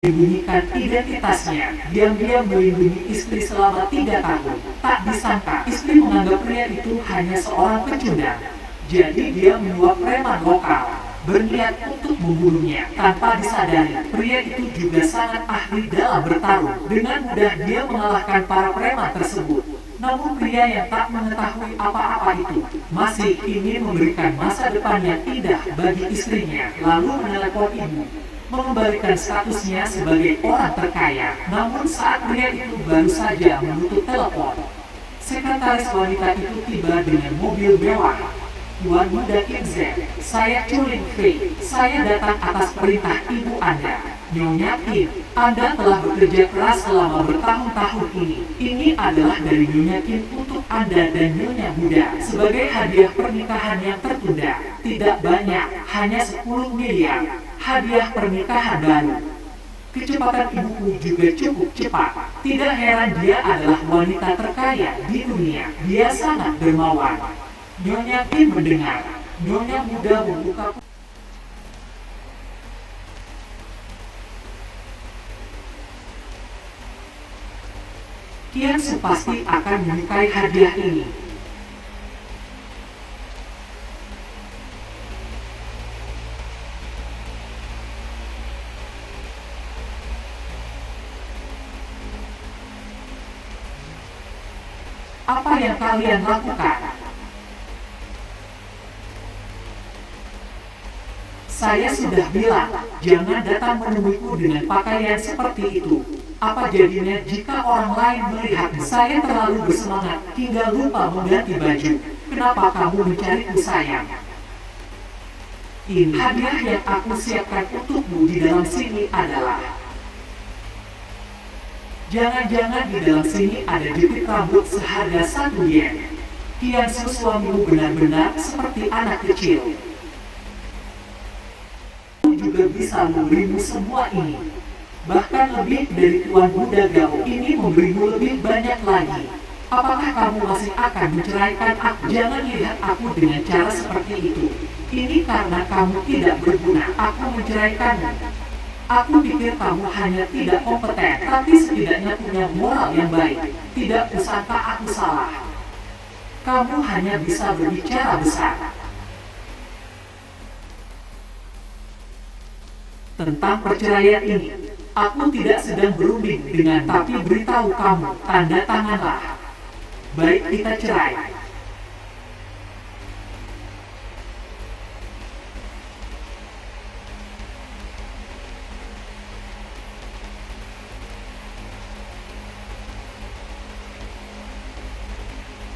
menyembunyikan identitasnya, diam-diam melindungi istri selama 3 tahun. Tak disangka, istri menganggap pria itu hanya seorang pecundang. Jadi dia menyuap preman lokal, berniat untuk membunuhnya. Tanpa disadari, pria itu juga sangat ahli dalam bertarung. Dengan mudah dia mengalahkan para preman tersebut. Namun pria yang tak mengetahui apa-apa itu masih ingin memberikan masa depan yang indah bagi istrinya, lalu menelepon ibu, mengembalikan statusnya sebagai orang terkaya. Namun saat pria itu baru saja menutup telepon, sekretaris wanita itu tiba dengan mobil mewah. Tuan Muda Kinzen, saya Culin Fei. Saya datang atas perintah ibu Anda. Nyonya Kim, Anda telah bekerja keras selama bertahun-tahun ini. Ini adalah dari Nyonya Kim untuk Anda dan Nyonya Muda sebagai hadiah pernikahan yang tertunda. Tidak banyak, hanya 10 miliar. Hadiah pernikahan baru. Kecepatan ibuku juga cukup cepat. Tidak heran dia adalah wanita terkaya di dunia. Dia sangat dermawan. Nyonya Kim mendengar. Nyonya Muda membuka. Kian Su pasti akan menyukai hadiah ini. Apa yang kalian lakukan? Saya sudah bilang, jangan datang menemuiku dengan pakaian seperti itu. Apa jadinya jika orang lain melihat saya terlalu bersemangat hingga lupa mengganti baju? Kenapa kamu mencariku, sayang? Ini hadiah yang aku siapkan untukmu di dalam sini adalah... Jangan-jangan di dalam sini ada jepit rambut seharga 1 yen. Kian Su, suamimu benar-benar seperti anak kecil. Juga bisa memberimu semua ini. Bahkan lebih dari Tuan Muda Gao ini memberimu lebih banyak lagi. Apakah kamu masih akan menceraikan aku? Jangan lihat aku dengan cara seperti itu. Ini karena kamu tidak berguna. Aku menceraikanmu. Aku pikir kamu hanya tidak kompeten, tapi setidaknya punya moral yang baik. Tidak kusangka aku salah. Kamu hanya bisa berbicara besar. Tentang perceraian ini, aku tidak sedang berunding dengan, tapi beritahu kamu, tanda tanganlah. Baik, kita cerai.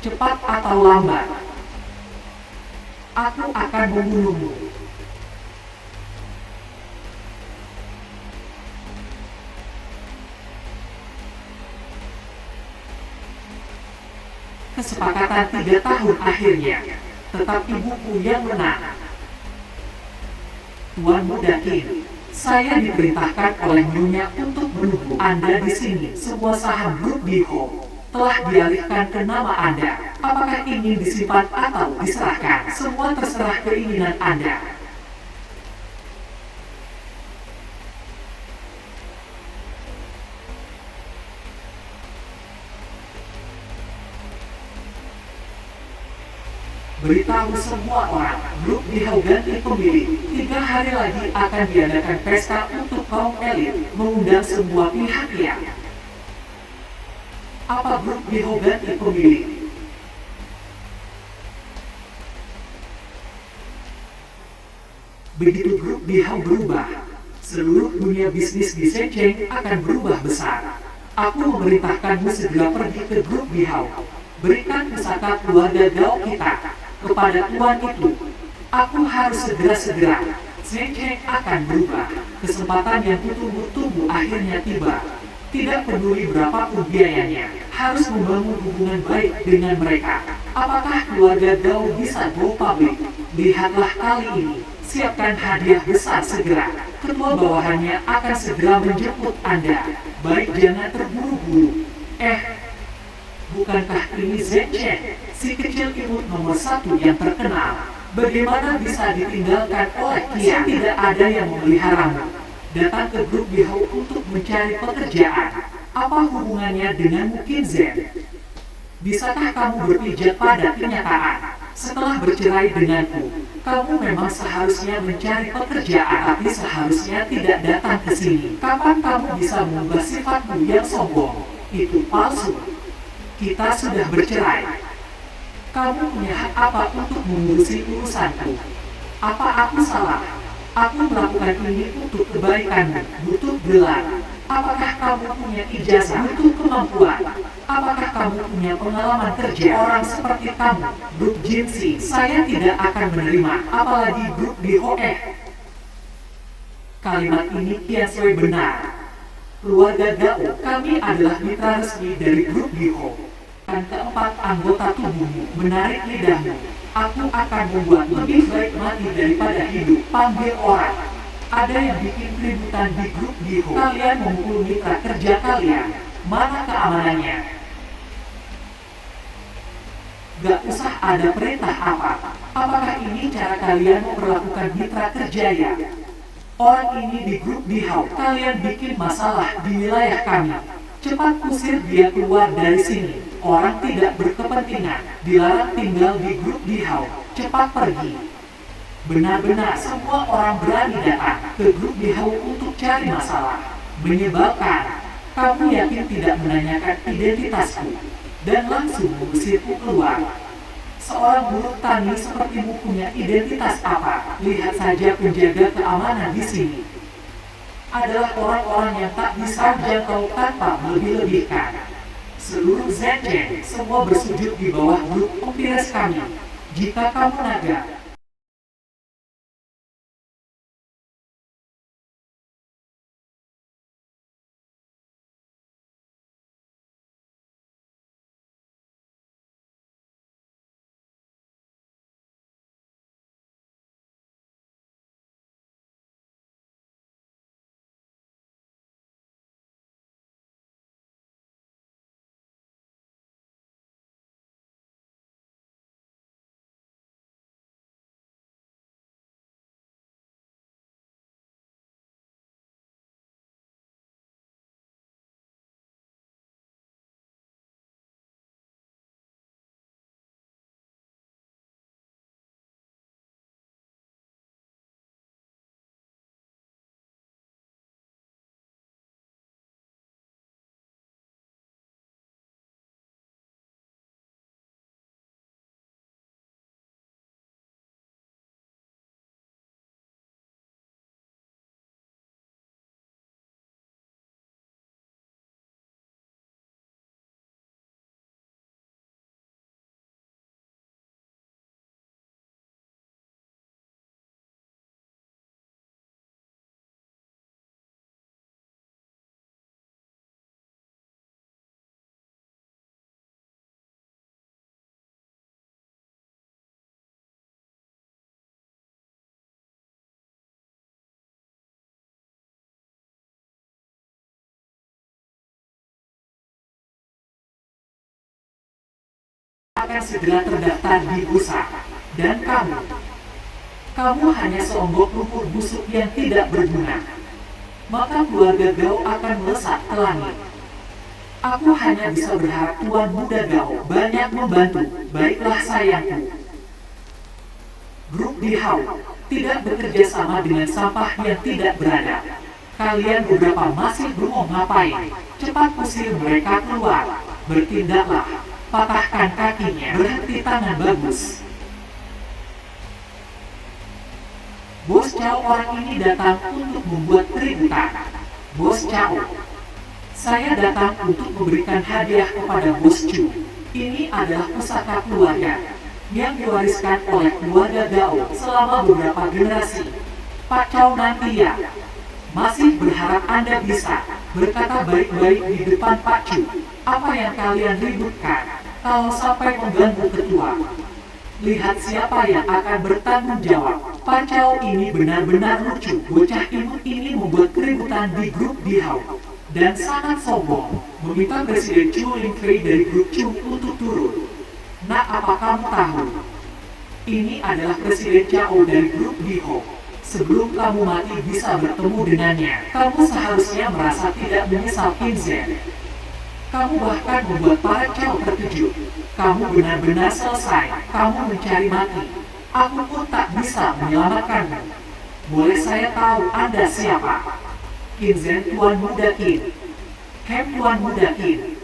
Cepat atau lambat, aku akan membunuhmu. Kesepakatan 3 tahun akhirnya, tetap ibuku yang menang. Tuan Muda Kim, saya diperintahkan oleh Nyonya untuk menunggu Anda di sini. Sebuah saham grup Biho telah dialihkan ke nama Anda. Apakah ingin disimpan atau diserahkan? Semua terserah keinginan Anda. Beritahu semua orang, grup Biho ganti pemilik. 3 hari lagi akan diadakan pesta untuk kaum elit, mengundang semua pihak ya. Apa grup Biho ganti pemilik? Begitu grup Biho berubah, seluruh dunia bisnis di Shenzhen akan berubah besar. Aku memerintahkanmu segera pergi ke grup Biho. Berikan pusaka keluarga Gao kita kepada tuan itu. Aku harus segera-segera. Shenzhen akan berubah. Kesempatan yang kutunggu-tunggu akhirnya tiba. Tidak peduli berapapun biayanya, harus membangun hubungan baik dengan mereka. Apakah keluarga Gao bisa go public? Lihatlah kali ini. Siapkan hadiah besar segera. Ketua bawahannya akan segera menjemput Anda. Baik, jangan terburu-buru. Bukankah ini Shenzhen, si kecil imut nomor 1 yang terkenal? Bagaimana bisa ditinggalkan oleh Kian? Tidak ada yang memeliharamu. datang ke grup Bihau untuk mencari pekerjaan. Apa hubungannya denganmu, Kim Zen? Bisakah kamu berpijak pada kenyataan? Setelah bercerai denganku, kamu memang seharusnya mencari pekerjaan, tapi seharusnya tidak datang ke sini. Kapan kamu bisa mengubah sifatmu yang sombong? Itu palsu. Kita sudah bercerai. Kamu punya hak apa untuk mengurusi urusanku? Apa aku salah? Aku melakukan ini untuk kebaikanmu, butuh gelar. Apakah kamu punya ijazah, butuh kemampuan? Apakah kamu punya pengalaman kerja? Orang seperti kamu, grup Jinsi, saya tidak akan menerima, apalagi grup Bihoe. Kalimat ini kian sesuai benar. Keluarga Gao, kami adalah mitra resmi dari grup Biho. Dan keempat anggota tubuhmu, menarik lidahmu. Aku akan membuat lebih baik mati daripada hidup. Panggil orang. Ada yang bikin keributan di grup Biho. Kalian memukul mitra kerja kalian. Mana keamanannya? Gak usah ada perintah apa. Apakah ini cara kalian memperlakukan mitra kerja ya? Orang ini di grup Biho. Kalian bikin masalah di wilayah kami. Cepat usir dia keluar dari sini. Orang tidak berkepentingan, dilarang tinggal di grup Biho. Cepat pergi. Benar-benar semua orang berani datang ke grup Biho untuk cari masalah. Menyebalkan. Kamu yakin tidak menanyakan identitasku dan langsung mengusirku keluar? Seorang buruh tani sepertimu punya identitas apa? Lihat saja penjaga keamanan di sini. Adalah orang-orang yang tak bisa jangkau tanpa melebih-lebihkan. Seluruh Zenchen, semua bersujud di bawah grup Empires kami. Jika kamu naga, akan segera terdaftar di bursa. Dan kamu hanya seonggok lumpur busuk yang tidak berguna. Maka keluarga Gao akan melesat ke langit. Aku hanya bisa berharap Tuan Muda Gao banyak membantu. Baiklah sayangku. Grup Bihau tidak bekerja sama dengan sampah yang tidak beradab. Kalian beberapa masih belum ngapain. Cepat usir mereka keluar. Bertindaklah. Patahkan kakinya. Berhenti tangan bagus. Bos Cao, orang ini datang untuk membuat keributan. Bos Cao, saya datang untuk memberikan hadiah kepada Bos Chu. Ini adalah pusaka keluarga yang diwariskan oleh keluarga Gao selama beberapa generasi. Pak Cao nanti ya, masih berharap Anda bisa berkata baik-baik di depan Pak Chu. Apa yang kalian ributkan kalau sampai mengganggu ketua? Lihat siapa yang akan bertanggung jawab. Pak Cao ini benar-benar lucu. Bocah imut ini membuat keributan di grup Bihau dan sangat sombong, meminta Presiden Chu Lingfei dari grup Chu untuk turun. Nah, apa kamu tahu? Ini adalah Presiden Cao dari grup Bihau. Sebelum kamu mati bisa bertemu dengannya, kamu seharusnya merasa tidak menyesal, Kinzen. Kamu bahkan membuat para Chow terkejut. Kamu benar-benar selesai. Kamu mencari mati. Aku pun tak bisa menyelamatkanmu. Boleh saya tahu Anda siapa? Kinzen, Tuan Muda Qin. Camp Tuan Muda Qin.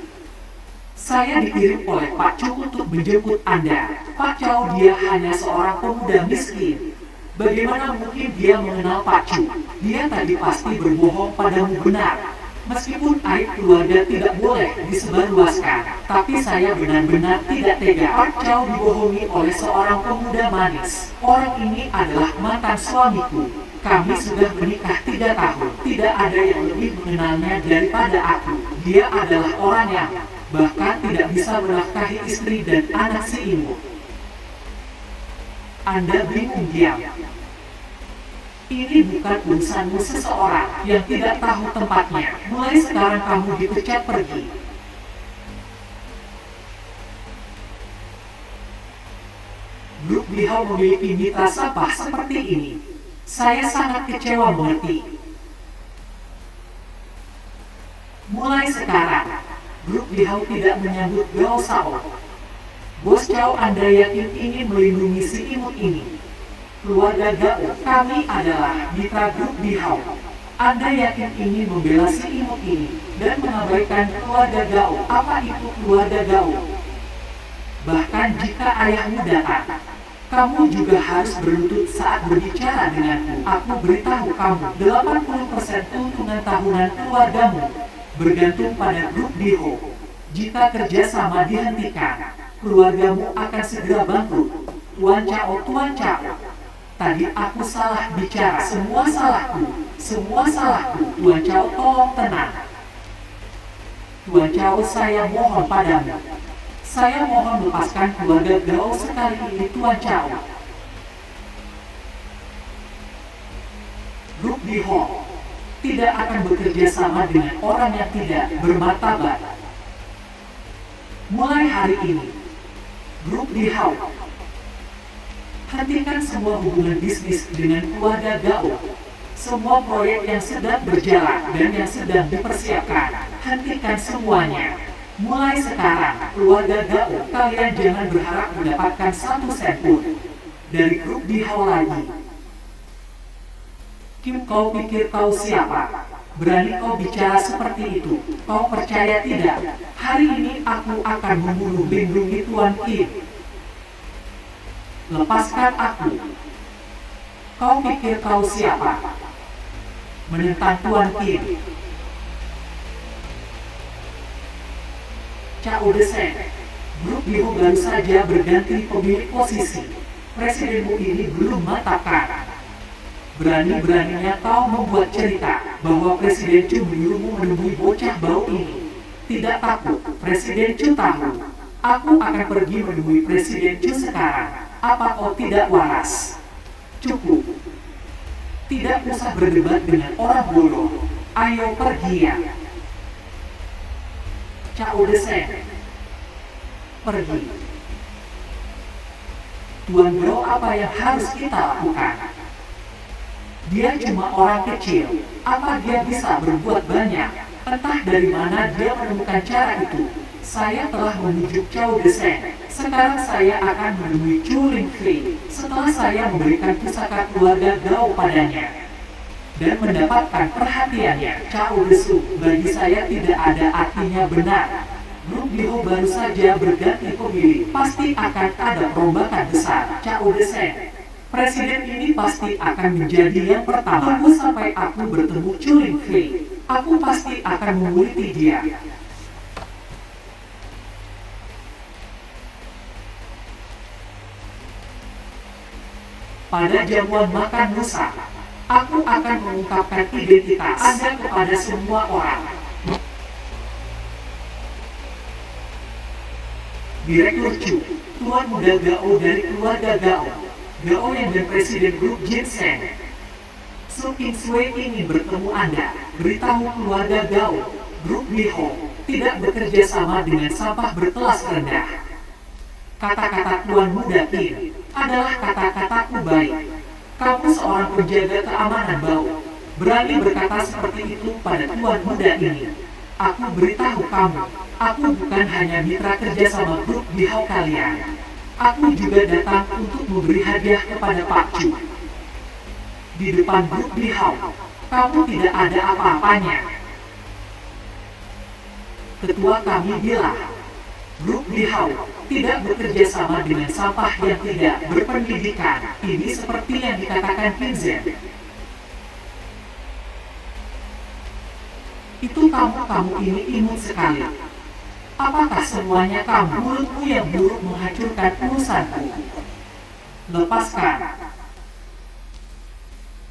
Saya dikirim oleh Pak Chu untuk menjemput Anda. Pak Chow, dia hanya seorang pemuda miskin. Bagaimana mungkin dia mengenal Pak Chu? Dia tadi pasti berbohong padamu, benar. Meskipun aib keluarga tidak boleh disebarluaskan, tapi saya benar-benar tidak tega. Pak Chow dibohongi oleh seorang pemuda manis. Orang ini adalah mantan suamiku. Kami sudah menikah 3 tahun. Tidak ada yang lebih mengenalnya daripada aku. Dia adalah orang yang bahkan tidak bisa menafkahi istri dan anak si imut. Anda bingung diam. Ini bukan urusanmu, seseorang yang tidak tahu tempatnya. Mulai sekarang kamu dipecat pergi. Grup Bihau memiliki mitra sampah seperti ini. Saya sangat kecewa mengerti. Mulai sekarang, Grup Bihau tidak menyambut Gao Sao. Bos Chow, Anda yakin ingin melindungi si imut ini? Keluarga Gao, kami adalah mitra Grup Bihau. Anda yakin ingin membela si imut ini dan mengabaikan keluarga Gao? Apa itu keluarga Gao? Bahkan jika ayahmu datang, kamu juga harus berlutut saat berbicara denganku. Aku beritahu kamu, 80% keuntungan tahunan keluargamu bergantung pada Grup Bihau. Jika kerjasama dihentikan, keluargamu akan segera bangkrut. Tuan Cao, Tuan Cao. Tadi aku salah bicara, semua salahku. Tuan Cao, tolong tenang. Tuan Cao, saya mohon padamu. Saya mohon lepaskan keluarga Gao sekali ini, Tuan Cao. Grup Bihau tidak akan bekerja sama dengan orang yang tidak bermartabat. Mulai hari ini, Grup Bihau hentikan semua hubungan bisnis dengan keluarga Gao. Semua proyek yang sedang berjalan dan yang sedang dipersiapkan, hentikan semuanya. Mulai sekarang, keluarga Gao, kalian jangan berharap mendapatkan 1 sen pun dari Grup Bihau lagi. Kim, kau pikir kau siapa? Berani kau bicara seperti itu? Kau percaya tidak? Hari ini aku akan membunuh lindungi Tuan Kim. Lepaskan aku. Kau pikir kau siapa? Menentang Tuan Kim. Cao Desen, Grup Bihau baru saja berganti pemilik posisi. Presidenmu ini belum matapkan. Berani-beraninya kau membuat cerita bahwa Presiden Chu menyuruhmu menemui bocah bau ini. Tidak takut, Presiden Chu tahu. Aku akan pergi menemui Presiden Chu sekarang. Apa kau tidak waras? Cukup. Tidak usah berdebat dengan orang bodoh. Ayo pergi ya. Cao Desen, pergi. Tuan Gao, apa yang harus kita lakukan? Dia cuma orang kecil. Apa dia bisa berbuat banyak? Entah dari mana dia menemukan cara itu. Saya telah membujuk Cao Desen. Sekarang saya akan menemui Chu Lingfei. Setelah saya memberikan pusaka keluarga Gao padanya dan mendapatkan perhatiannya, Cao Desu, bagi saya tidak ada artinya benar. Grup Bihau baru saja berganti pemilih. Pasti akan ada perombakan besar. Cao Desen, Presiden ini pasti akan menjadi yang pertama. Tunggu sampai aku bertemu Chu Lingfei. Aku pasti akan memuliti dia. Pada jamuan makan lusa, aku akan mengungkapkan identitas Anda kepada semua orang. Direktur Chu, Tuan Muda Gao dari keluarga Gao. Gao yang dan Presiden Grup Ginseng. Su Kingsway ingin bertemu Anda. Beritahu keluarga Gao, Grup Bihau tidak bekerja sama dengan sampah berkelas rendah. Kata-kata Tuan Muda Qin adalah kata-kataku baik. Kamu seorang penjaga keamanan bau. Berani berkata seperti itu pada tuan muda ini. Aku beritahu kamu, aku bukan hanya mitra kerja sama grup Bihau kalian. Aku juga datang untuk memberi hadiah kepada Pak Chu. Di depan grup Bihau, kamu tidak ada apa-apanya. Ketua kami bilang, grup Bihau tidak bekerja sama dengan sampah yang tidak berpendidikan. Ini seperti yang dikatakan Kinzen. Itu kamu ini imut sekali. Apakah semuanya kamu? Mulutmu yang buruk menghancurkan urusanku. Lepaskan.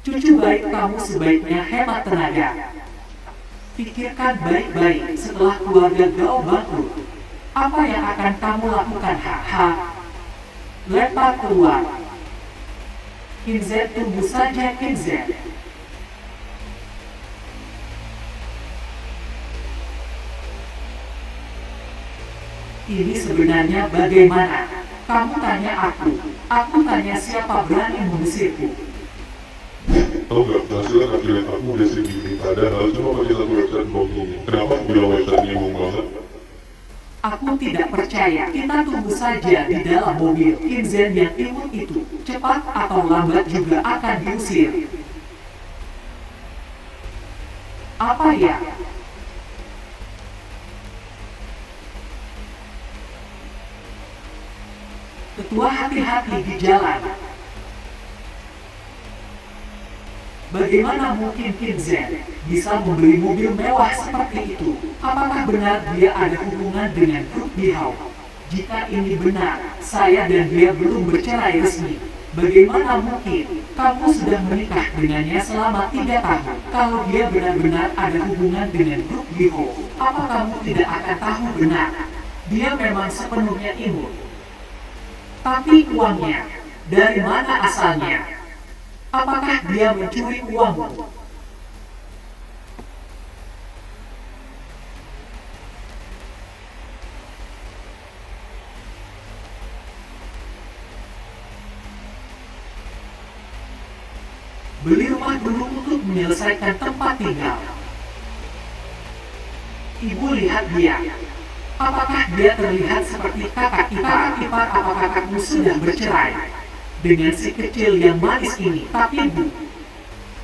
Cucu baik kamu sebaiknya hemat tenaga. Pikirkan baik-baik setelah keluarga Gao bangkrut. Apa yang akan kamu lakukan? Lempar keluar. Kinzen, tunggu saja Kinzen. Ini sebenarnya bagaimana? Kamu tanya aku tanya siapa berani mengusirku. Tahu nggak, penghasilan affiliate aku udah segini, padahal cuma pakai satu website blog ini. Kenapa aku bilang website ini ngomong banget? Aku tidak percaya. Kita tunggu saja di dalam mobil. Kinzen yang imut itu, cepat atau lambat juga akan diusir. Apa ya? Ketua, hati-hati di jalan. Bagaimana mungkin Kinzen bisa membeli mobil mewah seperti itu? Apakah benar dia ada hubungan dengan grup Bihau? Jika ini benar, saya dan dia belum bercerai resmi. Bagaimana mungkin kamu sudah menikah dengannya selama 3 tahun? Kalau dia benar-benar ada hubungan dengan grup Bihau, apa kamu tidak akan tahu benar? Dia memang sepenuhnya imut. Tapi uangnya, dari mana asalnya? Apakah dia mencuri uangmu? Beli rumah dulu untuk menyelesaikan tempat tinggal. Ibu lihat dia. Apakah dia terlihat seperti kakak ipar? Apakah kamu sudah bercerai dengan si kecil yang manis ini? Tapi Bu,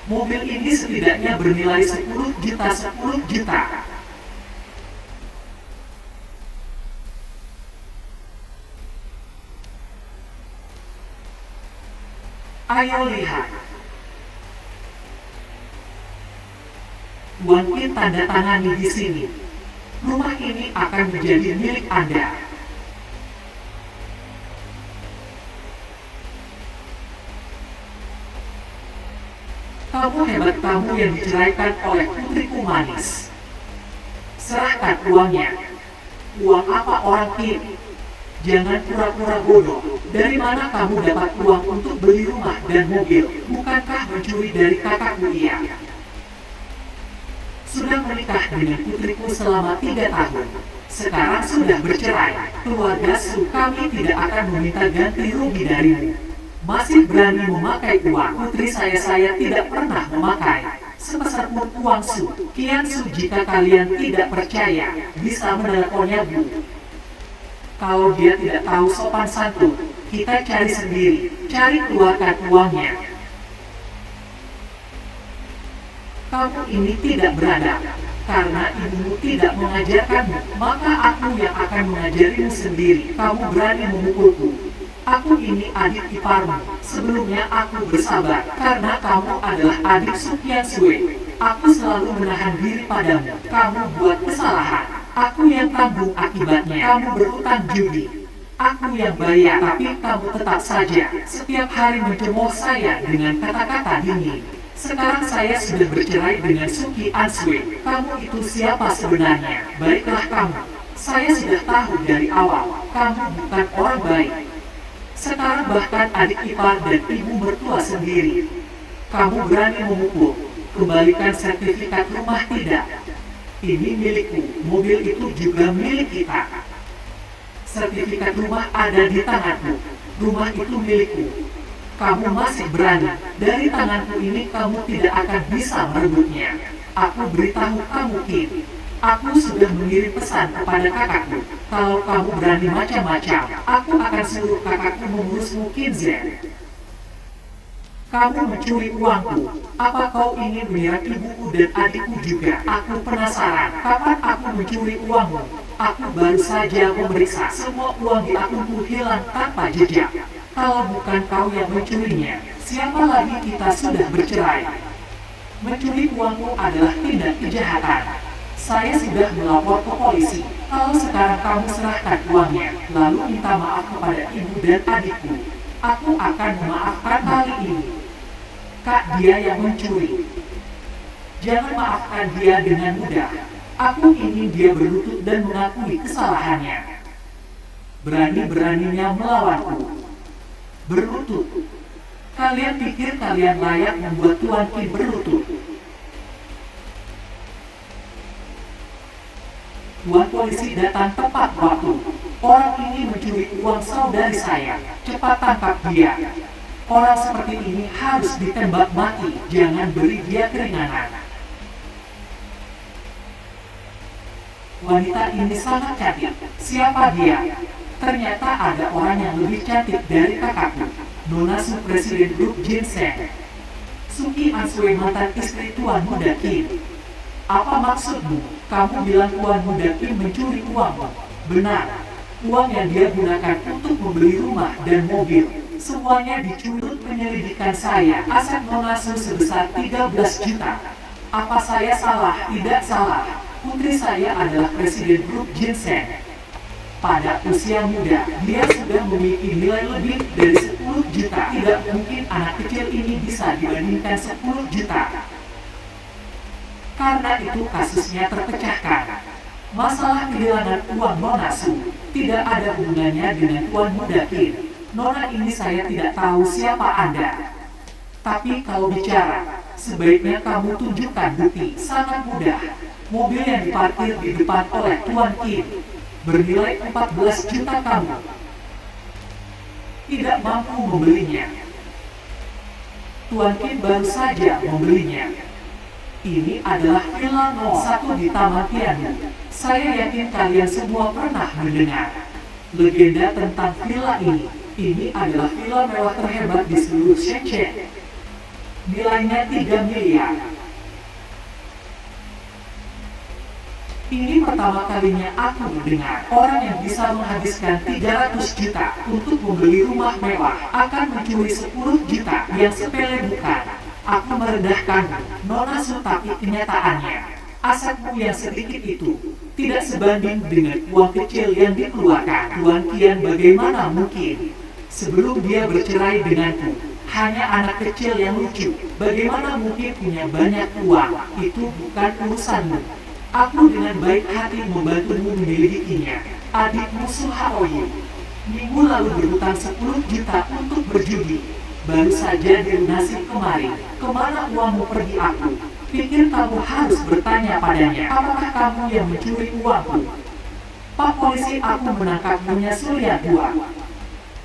mobil ini setidaknya bernilai 10 juta. Ayo lihat. Tuan Qin tanda tangani di sini. Rumah ini akan menjadi milik Anda. Kamu hebat, kamu yang diceraikan oleh putriku manis. Serahkan uangnya. Uang apa orang Qin? Jangan pura-pura bodoh. Dari mana kamu dapat uang untuk beli rumah dan mobil? Bukankah mencuri dari kakakmu Ia? Sudah menikah dengan putriku selama 3 tahun. Sekarang sudah bercerai. Keluarga Su kami tidak akan meminta ganti rugi darimu. Masih berani memakai uang putri saya tidak pernah memakai. Sebesar pun uang Su. Kian Su, jika kalian tidak percaya, bisa menelponnya Bu. Kalau dia tidak tahu sopan santun, kita cari sendiri. Cari keluarkan uangnya. Kamu ini tidak beradab. Karena ibumu tidak mengajarkanmu, maka aku yang akan mengajarimu sendiri. Kamu berani memukulku. Aku ini adik iparmu. Sebelumnya aku bersabar, karena kamu adalah adik Sukian Sue. Aku selalu menahan diri padamu. Kamu buat kesalahan. Aku yang tanggung akibatnya. Kamu berutang judi. Aku yang bayar, tapi kamu tetap saja setiap hari mencemooh saya dengan kata-kata dingin. Sekarang saya sudah bercerai dengan Suki Answe. Kamu itu siapa sebenarnya? Baiklah kamu. Saya sudah tahu dari awal, kamu bukan orang baik. Sekarang bahkan adik ipar dan ibu mertua sendiri. Kamu berani memukul. Kembalikan sertifikat rumah tidak. Ini milikku, mobil itu juga milik kita. Sertifikat rumah ada di tanganku. Rumah itu milikku. Kamu masih berani. Dari tanganku ini kamu tidak akan bisa merebutnya. Aku beritahu kamu, Kim. Aku sudah mengirim pesan kepada kakakku. Kalau kamu berani macam-macam, aku akan suruh kakakku mengurusmu, Kim Zen. Kamu mencuri uangku. Apa kau ingin menyerang ibuku dan adikku juga? Aku penasaran, kapan aku mencuri uangmu? Aku baru saja memeriksa. Semua uang di akunku hilang tanpa jejak. Kalau bukan kau yang mencurinya, siapa lagi? Kita sudah bercerai. Mencuri uangmu adalah tindak kejahatan. Saya sudah melapor ke polisi. Kalau sekarang kamu serahkan uangnya, lalu minta maaf kepada ibu dan adikku, aku akan memaafkan kali ini. Kak, dia yang mencuri. Jangan maafkan dia dengan mudah. Aku ingin dia berlutut dan mengakui kesalahannya. Berani-beraninya melawanku. Berlutut. Kalian pikir kalian layak membuat Tuan Kim berlutut? Tuan polisi datang tepat waktu. Orang ini mencuri uang saudari saya. Cepat tangkap dia. Orang seperti ini harus ditembak mati. Jangan beri dia keringanan. Wanita ini sangat cantik. Siapa dia? Ternyata ada orang yang lebih cantik dari kakakku. Nona Su, Presiden grup Ginseng. Suki Ansue, mantan istri Tuan Muda Kim. Apa maksudmu? Kamu bilang Tuan Muda Kim mencuri uangmu. Benar. Uang yang dia gunakan untuk membeli rumah dan mobil, semuanya dicuri. Penyelidikan saya, aset Nona Su sebesar 13 juta. Apa saya salah? Tidak salah. Putri saya adalah Presiden grup Ginseng. Pada usia muda, dia sudah memiliki nilai lebih dari 10 juta. Tidak mungkin anak kecil ini bisa dibandingkan 10 juta. Karena itu kasusnya terpecahkan. Masalah kehilangan uang Nona Su tidak ada hubungannya dengan Tuan Muda Kim. Nona ini saya tidak tahu siapa Anda. Tapi kalau bicara, sebaiknya kamu tunjukkan bukti. Sangat mudah. Mobil yang diparkir di depan oleh Tuan Kim bernilai 14 juta. Kamu tidak mampu membelinya. Tuan Kim baru saja membelinya. Ini adalah Villa No. 1 di Taman Tianmu. Saya yakin kalian semua pernah mendengar legenda tentang villa ini. Ini adalah villa mewah terhebat di seluruh Shenzhen. Nilainya 3 miliar. Ini pertama kalinya aku mendengar orang yang bisa menghabiskan 300 juta untuk membeli rumah mewah akan mencuri 10 juta yang sepele bukan. Aku merendahkan Nona Su, tapi kenyataannya asetmu yang sedikit itu tidak sebanding dengan uang kecil yang dikeluarkan. Tuan Kian bagaimana mungkin? Sebelum dia bercerai denganku, hanya anak kecil yang lucu. Bagaimana mungkin punya banyak uang? Itu bukan urusanmu. Aku dengan baik hati membantumu memilikinya. Adikmu Su Haoyu minggu lalu berhutang 10 juta untuk berjudi. Baru saja dilunasi kemarin. Kemana uangmu pergi aku? Pikir kamu harus bertanya padanya. Apakah kamu yang mencuri uangku? Pak polisi, aku menangkapnya Surya II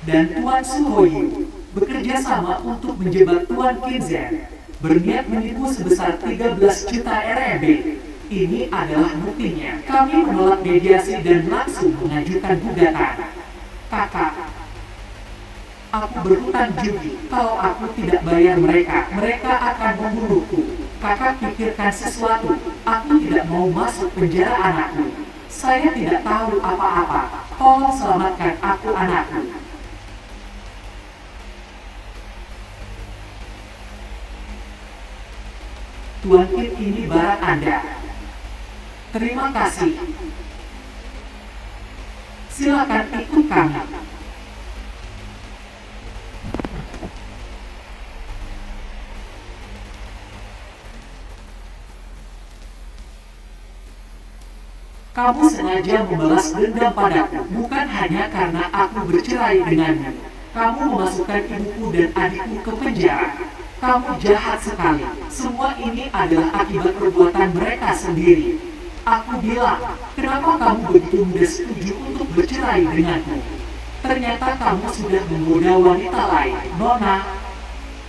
dan Tuan Su Hoyu bekerja sama untuk menjebak Tuan Kim Zen. Berniat menipu sebesar 13 juta RMB. Ini adalah buktinya. Kami menolak mediasi dan langsung mengajukan gugatan. Kakak, aku berhutang judi. Kalau aku tidak bayar mereka, mereka akan membunuhku. Kakak pikirkan sesuatu. Aku tidak mau masuk penjara anakku. Saya tidak tahu apa-apa. Tolong selamatkan aku, anakku. Tuan Kim, ini barang Anda. Terima kasih. Silakan ikut kami. Kamu sengaja membalas dendam padaku, bukan hanya karena aku bercerai denganmu. Kamu memasukkan ibuku dan adikku ke penjara. Kamu jahat sekali. Semua ini adalah akibat perbuatan mereka sendiri. Aku bilang, kenapa kamu begitu mudah setuju untuk bercerai denganku? Ternyata kamu sudah menggoda wanita lain. Nona,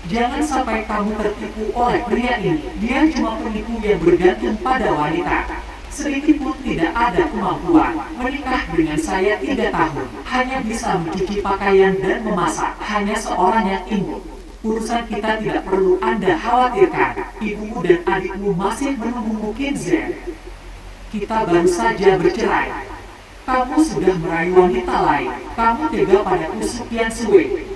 Jangan sampai kamu tertipu oleh pria ini. Dia cuma penipu yang bergantung pada wanita. Sedikit pun tidak ada kemampuan. Menikah dengan saya 3 tahun. Hanya bisa mencuci pakaian dan memasak. Hanya seorang yang imut. Urusan kita tidak perlu Anda khawatirkan. Ibumu dan adikmu masih menunggumu, Kinzen. Kita baru saja bercerai. Kamu sudah merayu wanita lain. Kamu tega pada Sukian Sue.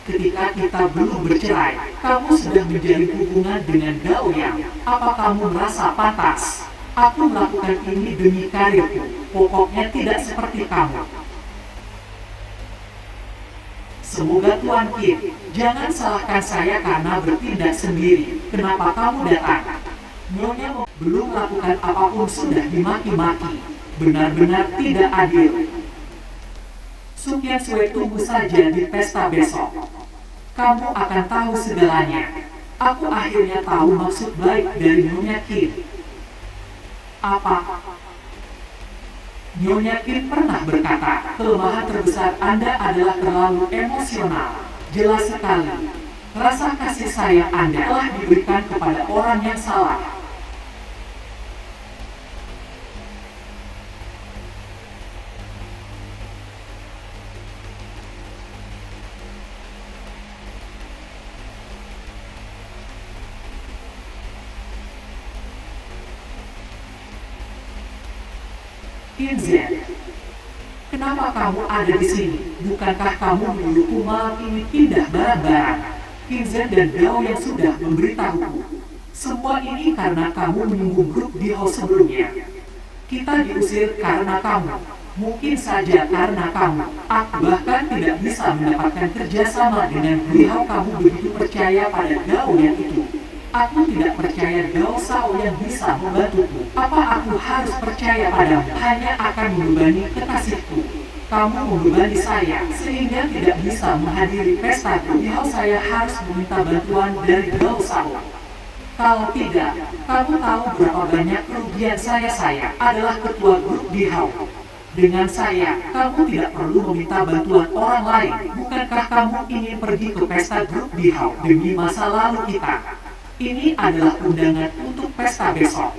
Ketika kita belum bercerai, kamu sudah menjalin hubungan dengan Gao Yang. Apa kamu merasa pantas? Aku melakukan ini demi karirku. Pokoknya tidak seperti kamu. Semoga Tuan Kim, jangan salahkan saya karena bertindak sendiri. Kenapa kamu datang? Nyonya belum melakukan apapun sudah dimaki-maki. Benar-benar tidak adil. Sukian Sue, tunggu saja di pesta besok. Kamu akan tahu segalanya. Aku akhirnya tahu maksud baik dari Nyonya Kim. Apa? Nyonya Kim pernah berkata, kelemahan terbesar Anda adalah terlalu emosional. Jelas sekali. Rasa kasih sayang Anda telah diberikan kepada orang yang salah. Kinzen, kenapa kamu ada di sini? Bukankah kamu menyuruhku malam ini pindah barang-barang? Kinzen dan Gao yang sudah memberitahuku. Semua ini karena kamu menyinggung grup di hall sebelumnya. Kita diusir karena kamu. Mungkin saja karena kamu. Aku bahkan tidak bisa mendapatkan kerjasama dengan beliau. Kamu begitu percaya pada Gao yang itu. Aku tidak percaya Gao Shao yang bisa membantuku. Apa aku harus percaya padamu? Hanya akan membebani kekasihku. Kamu membebani saya, sehingga tidak bisa menghadiri pesta beliau. Saya harus meminta bantuan dari Gao Shao. Kalau tidak, kamu tahu berapa banyak kerugian saya adalah ketua grup di Hao. Dengan saya, kamu tidak perlu meminta bantuan orang lain. Bukankah kamu ingin pergi ke pesta grup di Hao demi masa lalu kita? Ini adalah undangan untuk pesta besok.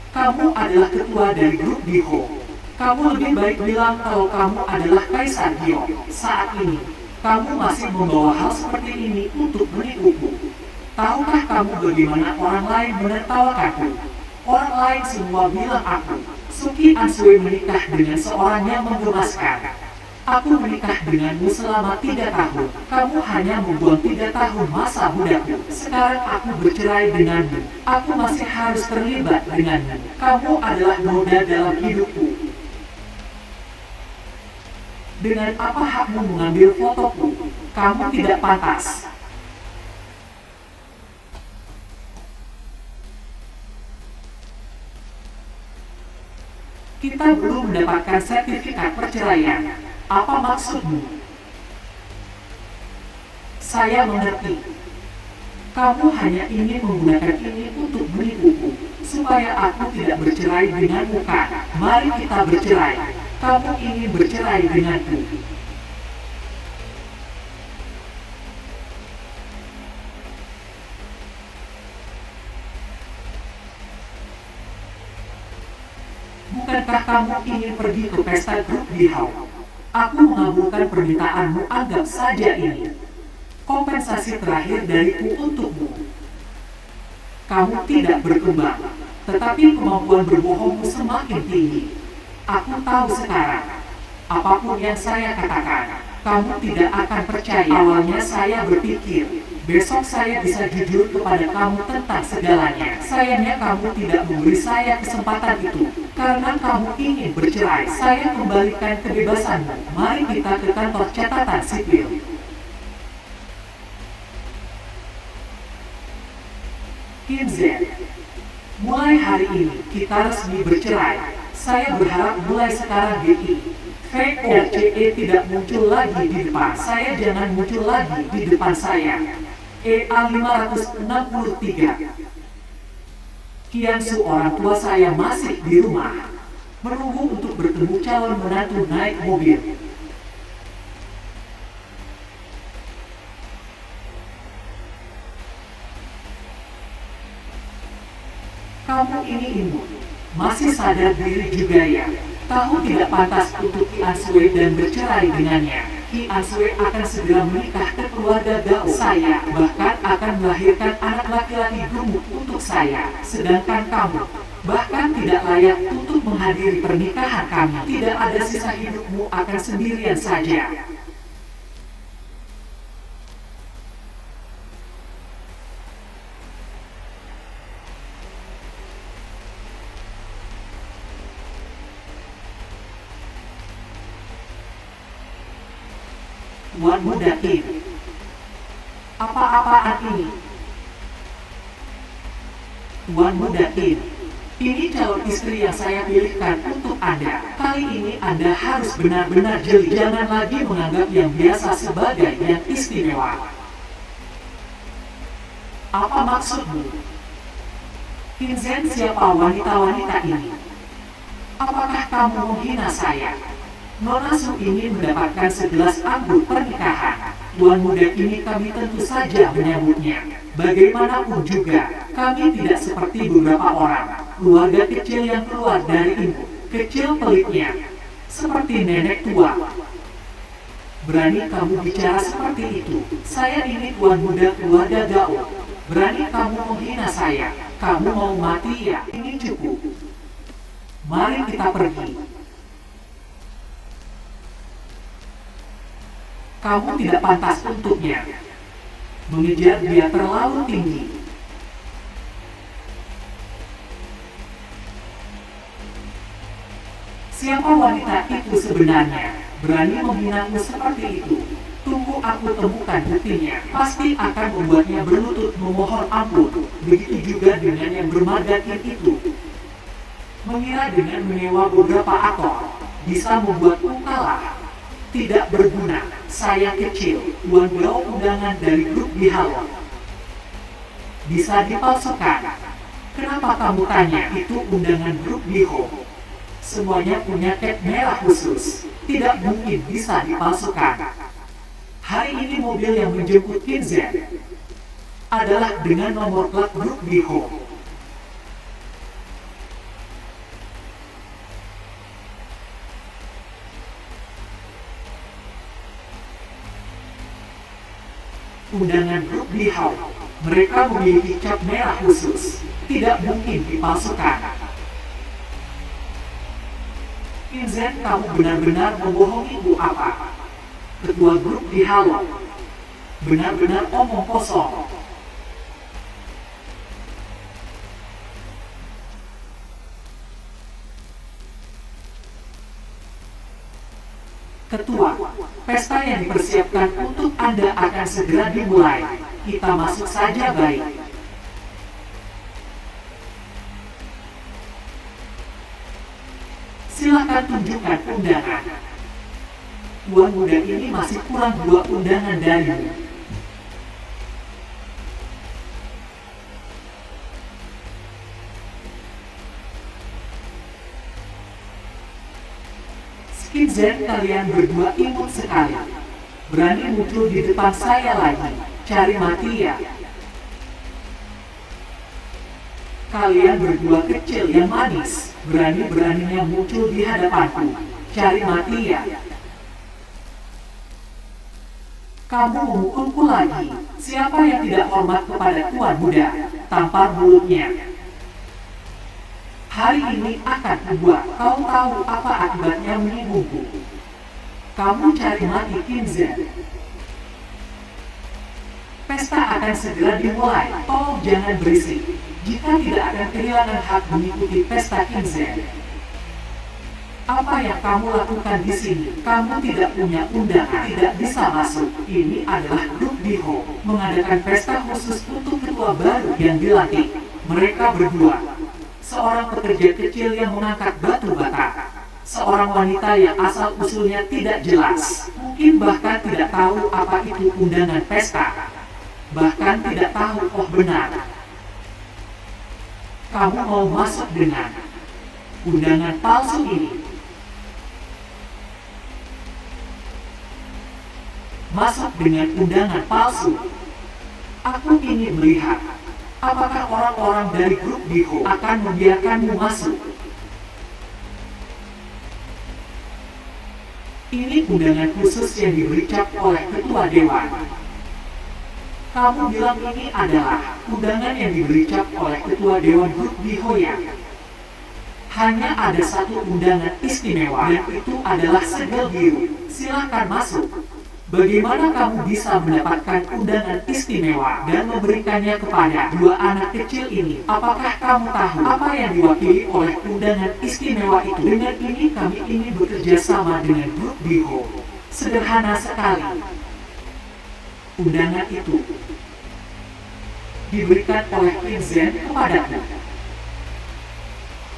Kamu adalah ketua dari grup Diho. Kamu lebih baik bilang kalau kamu adalah Kaisar Dio. Saat ini, kamu masih membawa hal seperti ini untuk menipuku. Tahukah kamu bagaimana orang lain menertawakanku? Orang lain semua bilang aku, Suki Ansue menikah dengan seorang yang menggemaskan. Aku menikah denganmu selama 3 tahun. Kamu hanya membuang 3 tahun masa mudaku. Sekarang aku bercerai denganmu. Aku masih harus terlibat denganmu. Kamu adalah noda dalam hidupku. Dengan apa hakmu mengambil fotoku? Kamu tidak pantas. Kita belum mendapatkan sertifikat perceraian. Apa maksudmu? Saya mengerti. Kamu hanya ingin menggunakan ini untuk menipuku, supaya aku tidak bercerai denganmu kan? Mari kita bercerai. Kamu ingin bercerai denganku. Bukankah kamu ingin pergi ke pesta grup di Hao? Aku mengabulkan permintaanmu, anggap saja ini kompensasi terakhir dariku untukmu. Kamu tidak berkembang, tetapi kemampuan berbohongmu semakin tinggi. Aku tahu sekarang, apapun yang saya katakan, kamu tidak akan percaya. Awalnya saya berpikir, besok saya bisa jujur kepada kamu tentang segalanya. Sayangnya kamu tidak memberi saya kesempatan itu. Karena kamu ingin bercerai, saya kembalikan kebebasanmu. Mari kita ke kantor catatan sipil. Kinzen, mulai hari ini kita resmi bercerai. Saya berharap mulai sekarang DI VOCE tidak muncul lagi di depan saya. Jangan muncul lagi di depan saya. EA 563. Kiansu, orang tua saya masih di rumah, menunggu untuk bertemu calon menantu naik mobil. Masih sadar diri juga ya? Tahu tidak pantas untuk Ki Answe dan bercerai dengannya. Ki Answe akan segera menikah ke keluarga Gao saya, bahkan akan melahirkan anak laki-laki gemuk untuk saya. Sedangkan kamu, bahkan tidak layak untuk menghadiri pernikahan kami. Tidak ada sisa hidupmu akan sendirian saja. Tuan Muda Qin, apa-apaan ini? Tuan Muda Qin, ini calon istri yang saya pilihkan untuk Anda. Kali ini Anda harus benar-benar jeli. Jangan lagi menganggap yang biasa sebagai yang istimewa. Apa maksudmu? Qin Zhen, siapa wanita-wanita ini? Apakah kamu menghina saya? Nona Su ingin mendapatkan segelas anggur pernikahan. Tuan Muda ini kami tentu saja menyambutnya. Bagaimanapun juga, kami tidak seperti beberapa orang, keluarga kecil yang keluar dari ibu, kecil pelitnya, seperti nenek tua. Berani kamu bicara seperti itu? Saya ini Tuan Muda keluarga Gao. Berani kamu menghina saya? Kamu mau mati ya? Ini cukup. Mari kita pergi. Kamu tidak pantas untuknya. Mengejar dia terlalu tinggi. Siapa wanita itu sebenarnya? Berani menghinaku seperti itu? Tunggu aku temukan buktinya. Pasti akan membuatnya berlutut memohon ampun. Begitu juga dengan yang bermarga itu. Mengira dengan menyewa beberapa aktor bisa membuatku kalah. Tidak berguna, saya kecil, Tuan Gao undangan dari grup Bihalo. Bisa dipalsukan. Kenapa kamu tanya itu undangan grup Biho? Semuanya punya tag merah khusus, tidak mungkin bisa dipalsukan. Hari ini mobil yang menjemput Qin Zhen adalah dengan nomor plat grup Biho. Undangan grup Bihao, mereka memiliki cap merah khusus, tidak mungkin dipalsukan. Qin Zhen, kamu benar-benar membohongi Bu apa? Ketua grup Bihao, benar-benar omong kosong. Ketua, pesta yang dipersiapkan untuk Anda akan segera dimulai. Kita masuk saja baik. Silakan tunjukkan undangan. Tuan Muda ini masih kurang 2 undangan darimu. Qin Zhen, kalian berdua imut sekali. Berani muncul di depan saya lagi. Cari mati ya. Kalian berdua kecil yang manis. Berani-beraninya muncul di hadapanku. Cari mati ya. Kamu memukulku lagi. Siapa yang tidak hormat kepada Tuan Muda? Tampar mulutnya. Hari ini akan kubuat. Kau tahu apa akibatnya menyinggungku. Kamu cari mati Qin Zhen. Pesta akan segera dimulai. Tolong jangan berisik. Jika tidak akan kehilangan hak mengikuti pesta Qin Zhen. Apa yang kamu lakukan di sini? Kamu tidak punya undangan, tidak bisa masuk. Ini adalah grup Biho mengadakan pesta khusus untuk ketua baru yang dilantik. Mereka berdua. Seorang pekerja kecil yang mengangkat batu bata. Seorang wanita yang asal-usulnya tidak jelas. Mungkin bahkan tidak tahu apa itu undangan pesta. Bahkan tidak tahu, oh benar. Kamu mau masuk dengan undangan palsu ini. Masuk dengan undangan palsu. Aku ingin melihat apakah orang-orang dari grup Biho akan membiarkanmu masuk. Ini undangan khusus yang diberi cap oleh ketua dewan. Kamu bilang ini adalah undangan yang diberi cap oleh ketua dewan grup Bihoya. Hanya ada satu undangan istimewa, dan itu adalah segel biru. Silahkan masuk. Bagaimana kamu bisa mendapatkan undangan istimewa dan memberikannya kepada dua anak kecil ini? Apakah kamu tahu apa yang diwakili oleh undangan istimewa itu? Dengan ini kami ingin bekerja sama dengan grup Biho. Sederhana sekali. Undangan itu diberikan oleh Vincent kepadaku.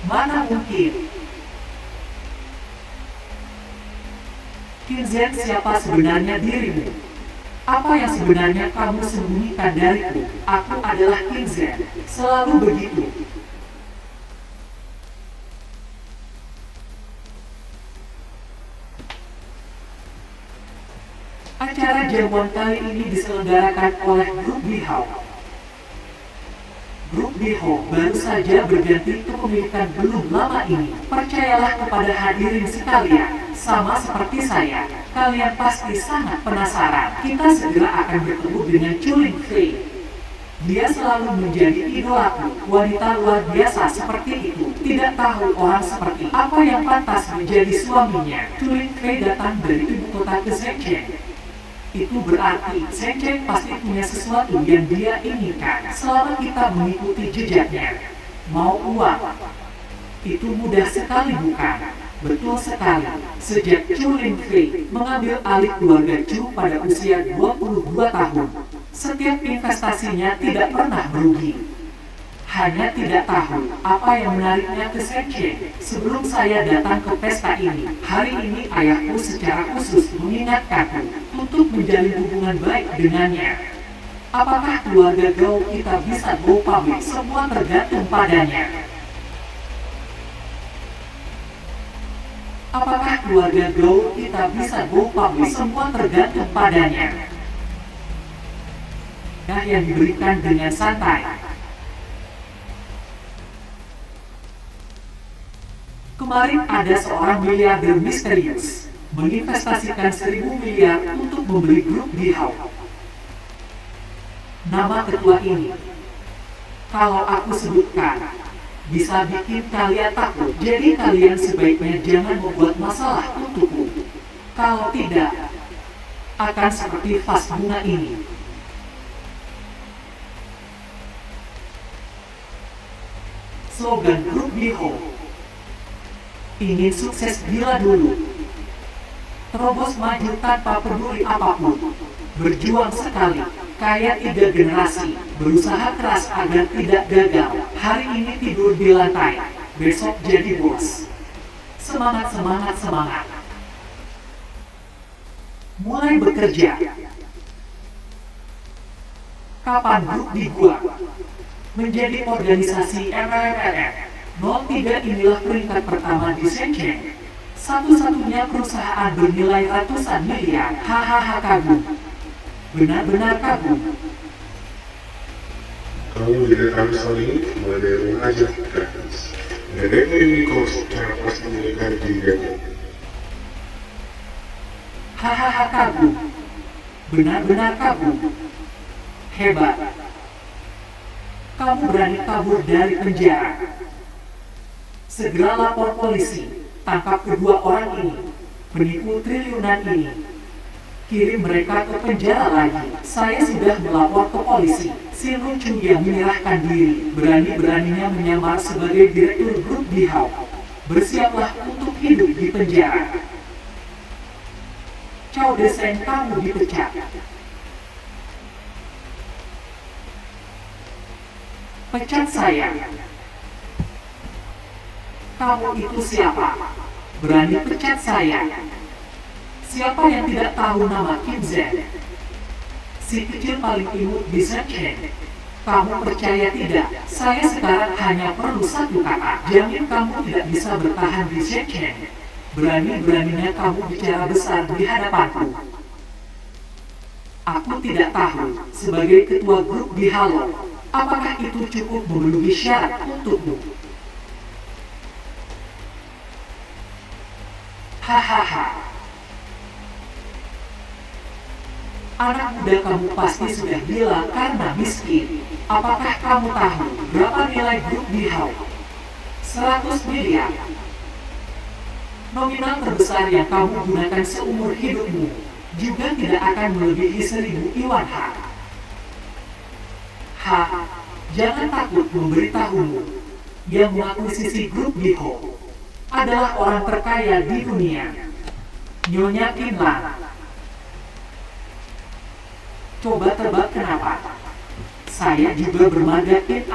Mana mungkin? Vincent, siapa sebenarnya dirimu? Apa yang sebenarnya kamu sembunyikan dariku? Aku adalah Vincent, selalu begitu. Acara jamuan kali ini diselenggarakan oleh Grup Bihau. Grup Biho baru saja berganti kepemilikan belum lama ini. Percayalah kepada hadirin sekalian, sama seperti saya, kalian pasti sangat penasaran. Kita segera akan bertemu dengan Chuling Fei. Dia selalu menjadi idolaku, wanita luar biasa seperti itu. Tidak tahu orang seperti apa yang pantas menjadi suaminya. Chuling Fei datang dari ibu kota ke Shenzhen. Itu berarti Shenzhen pasti punya sesuatu yang dia inginkan. Selama kita mengikuti jejaknya, mau uang, itu mudah sekali bukan? Betul sekali. Sejak Chu Lingfei mengambil alih keluarga Chu pada usia 22 tahun, setiap investasinya tidak pernah merugi. Hanya tidak tahu apa yang menariknya ke Shenzhen. Sebelum saya datang ke pesta ini, hari ini ayahku secara khusus mengingatkanku untuk menjalin hubungan baik dengannya. Apakah keluarga Gao kita bisa go public? Semua tergantung padanya. Apakah keluarga Gao kita bisa go public? Semua tergantung padanya. Nah, yang diberikan dengan santai. Kemarin ada seorang miliarder misterius menginvestasikan 1.000 miliar untuk membeli grup Bihau. Nama ketua ini, kalau aku sebutkan, bisa bikin kalian takut. Jadi kalian sebaiknya jangan membuat masalah untukku. Kalau tidak, akan seperti vas bunga ini. Slogan grup Bihau. Ingin sukses gila dulu. Terobos maju tanpa peduli apapun. Berjuang sekali. Kaya 3 generasi. Berusaha keras agar tidak gagal. Hari ini tidur di lantai. Besok jadi bos. Semangat, semangat, semangat. Mulai bekerja. Kapan grup dibuat? Menjadi organisasi MMRF. 03 inilah peringkat pertama di Shenzhen. Satu-satunya perusahaan bernilai ratusan miliar. Hahaha, kagum. Benar-benar kagum. Kamu direkam Sony modern aja kan? Nenek ini kau secara pasti menikah dirimu. Hahaha, kagum. Benar-benar kagum. Hebat. Kamu berani kabur dari penjara. Segera lapor polisi, tangkap kedua orang ini, penipu triliunan ini. Kirim mereka ke penjara lagi. Saya sudah melapor ke polisi. Si lucu yang menyerahkan diri, berani-beraninya menyamar sebagai direktur grup Bihau. Bersiaplah untuk hidup di penjara. Chow Descent, kamu dipecat. Pecat saya. Kamu itu siapa? Berani pecat saya? Siapa yang tidak tahu nama Kim Zhen? Si kecil paling imut di Shenzhen. Kamu percaya tidak? Saya sekarang hanya perlu satu kata. Jamin kamu tidak bisa bertahan di Shenzhen. Berani-beraninya kamu bicara besar di hadapanku. Aku tidak tahu, sebagai ketua grup Bihalo, apakah itu cukup memenuhi syarat untukmu? Hahaha. Anak muda kamu pasti sudah gila karena miskin. Apakah kamu tahu berapa nilai grup di Hau? 100 miliar. Nominal terbesar yang kamu gunakan seumur hidupmu juga tidak akan melebihi 1.000 Iwan H. Jangan takut memberitahumu. Yang mengakuisisi grup Biho adalah orang terkaya di dunia, Nyonya Kinlan. Coba tebak kenapa? Saya juga bermarga Kin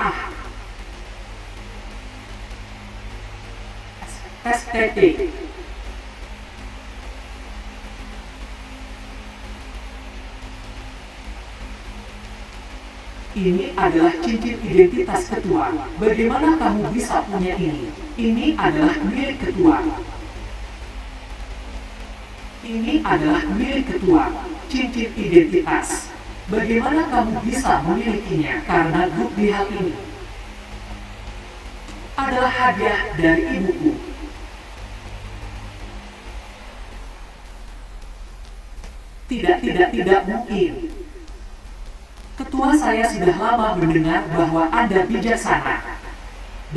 STT. Ini adalah cincin identitas ketua. Bagaimana kamu bisa punya ini? Ini adalah milik ketua. Ini adalah milik ketua. Cincin identitas. Bagaimana kamu bisa memilikinya? Karena grup di hal ini adalah hadiah dari ibuku. Tidak mungkin. Ketua saya sudah lama mendengar bahwa Anda bijaksana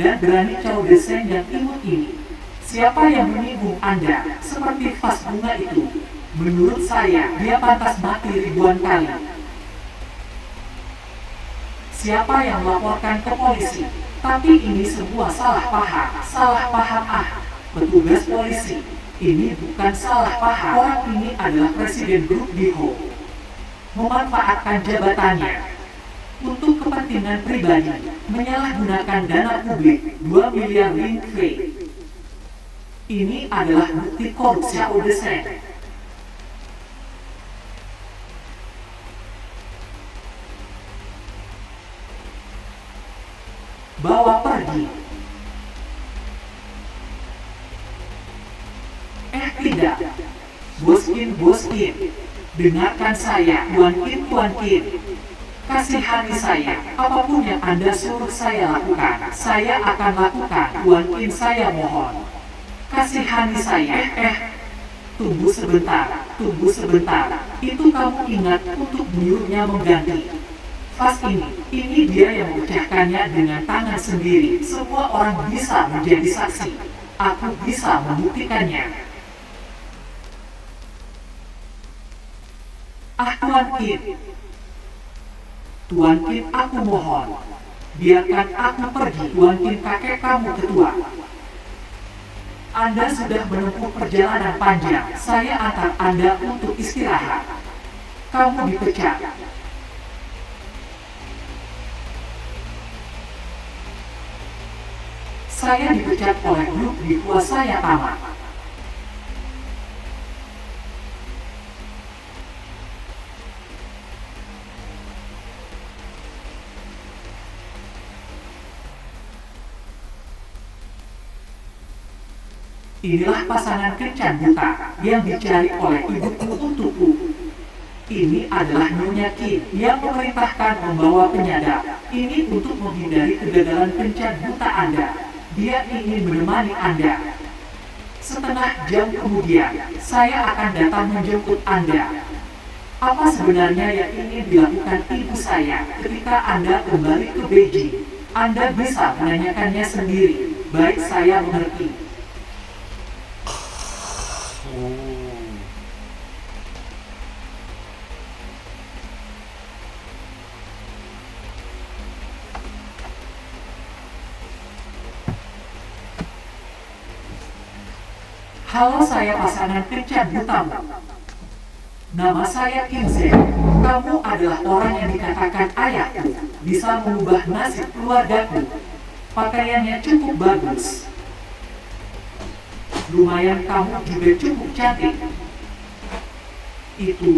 dan berani cowok desain yang imut ini. Siapa yang menyinggung Anda seperti vas bunga itu? Menurut saya, dia pantas mati ribuan kali. Siapa yang melaporkan ke polisi? Tapi ini sebuah salah paham. Petugas polisi, ini bukan salah paham. Orang ini adalah presiden grup Biho. Memanfaatkan jabatannya untuk kepentingan pribadi, menyalahgunakan dana publik 2 miliar ringgit. Ini adalah bukti korupsi Odesen. Bawa pergi. Tidak. Boskin. Dengarkan saya, Tuan Kin. Kasihani saya, apapun yang Anda suruh saya lakukan, saya akan lakukan, Tuan Kin, saya mohon. Kasihani saya, tunggu sebentar. Itu kamu ingat untuk menyuruhnya mengganti vas ini dia yang memecahkannya dengan tangan sendiri. Semua orang bisa menjadi saksi. Aku bisa membuktikannya. Tuan Kin, aku mohon, biarkan aku pergi. Tuan Kin, kakek kamu ketua. Anda sudah menempuh perjalanan panjang. Saya antar Anda untuk istirahat. Kamu dipecat. Saya dipecat oleh grup Biho saya tamat. Inilah pasangan kencan buta yang dicari oleh ibuku untukku. Ini adalah Nyonya Kin yang memerintahkan membawa penyadap. Ini untuk menghindari kegagalan kencan buta Anda. Dia ingin menemani Anda. Setengah jam kemudian, saya akan datang menjemput Anda. Apa sebenarnya yang ingin dilakukan ibu saya ketika Anda kembali ke Beijing? Anda bisa menanyakannya sendiri. Baik, saya mengerti. Halo, saya pasangan kencan butamu. Nama saya Kinzen. Kamu adalah orang yang dikatakan ayahku. Bisa mengubah nasib keluargaku. Pakaiannya cukup bagus. Lumayan, kamu juga cukup cantik. Itu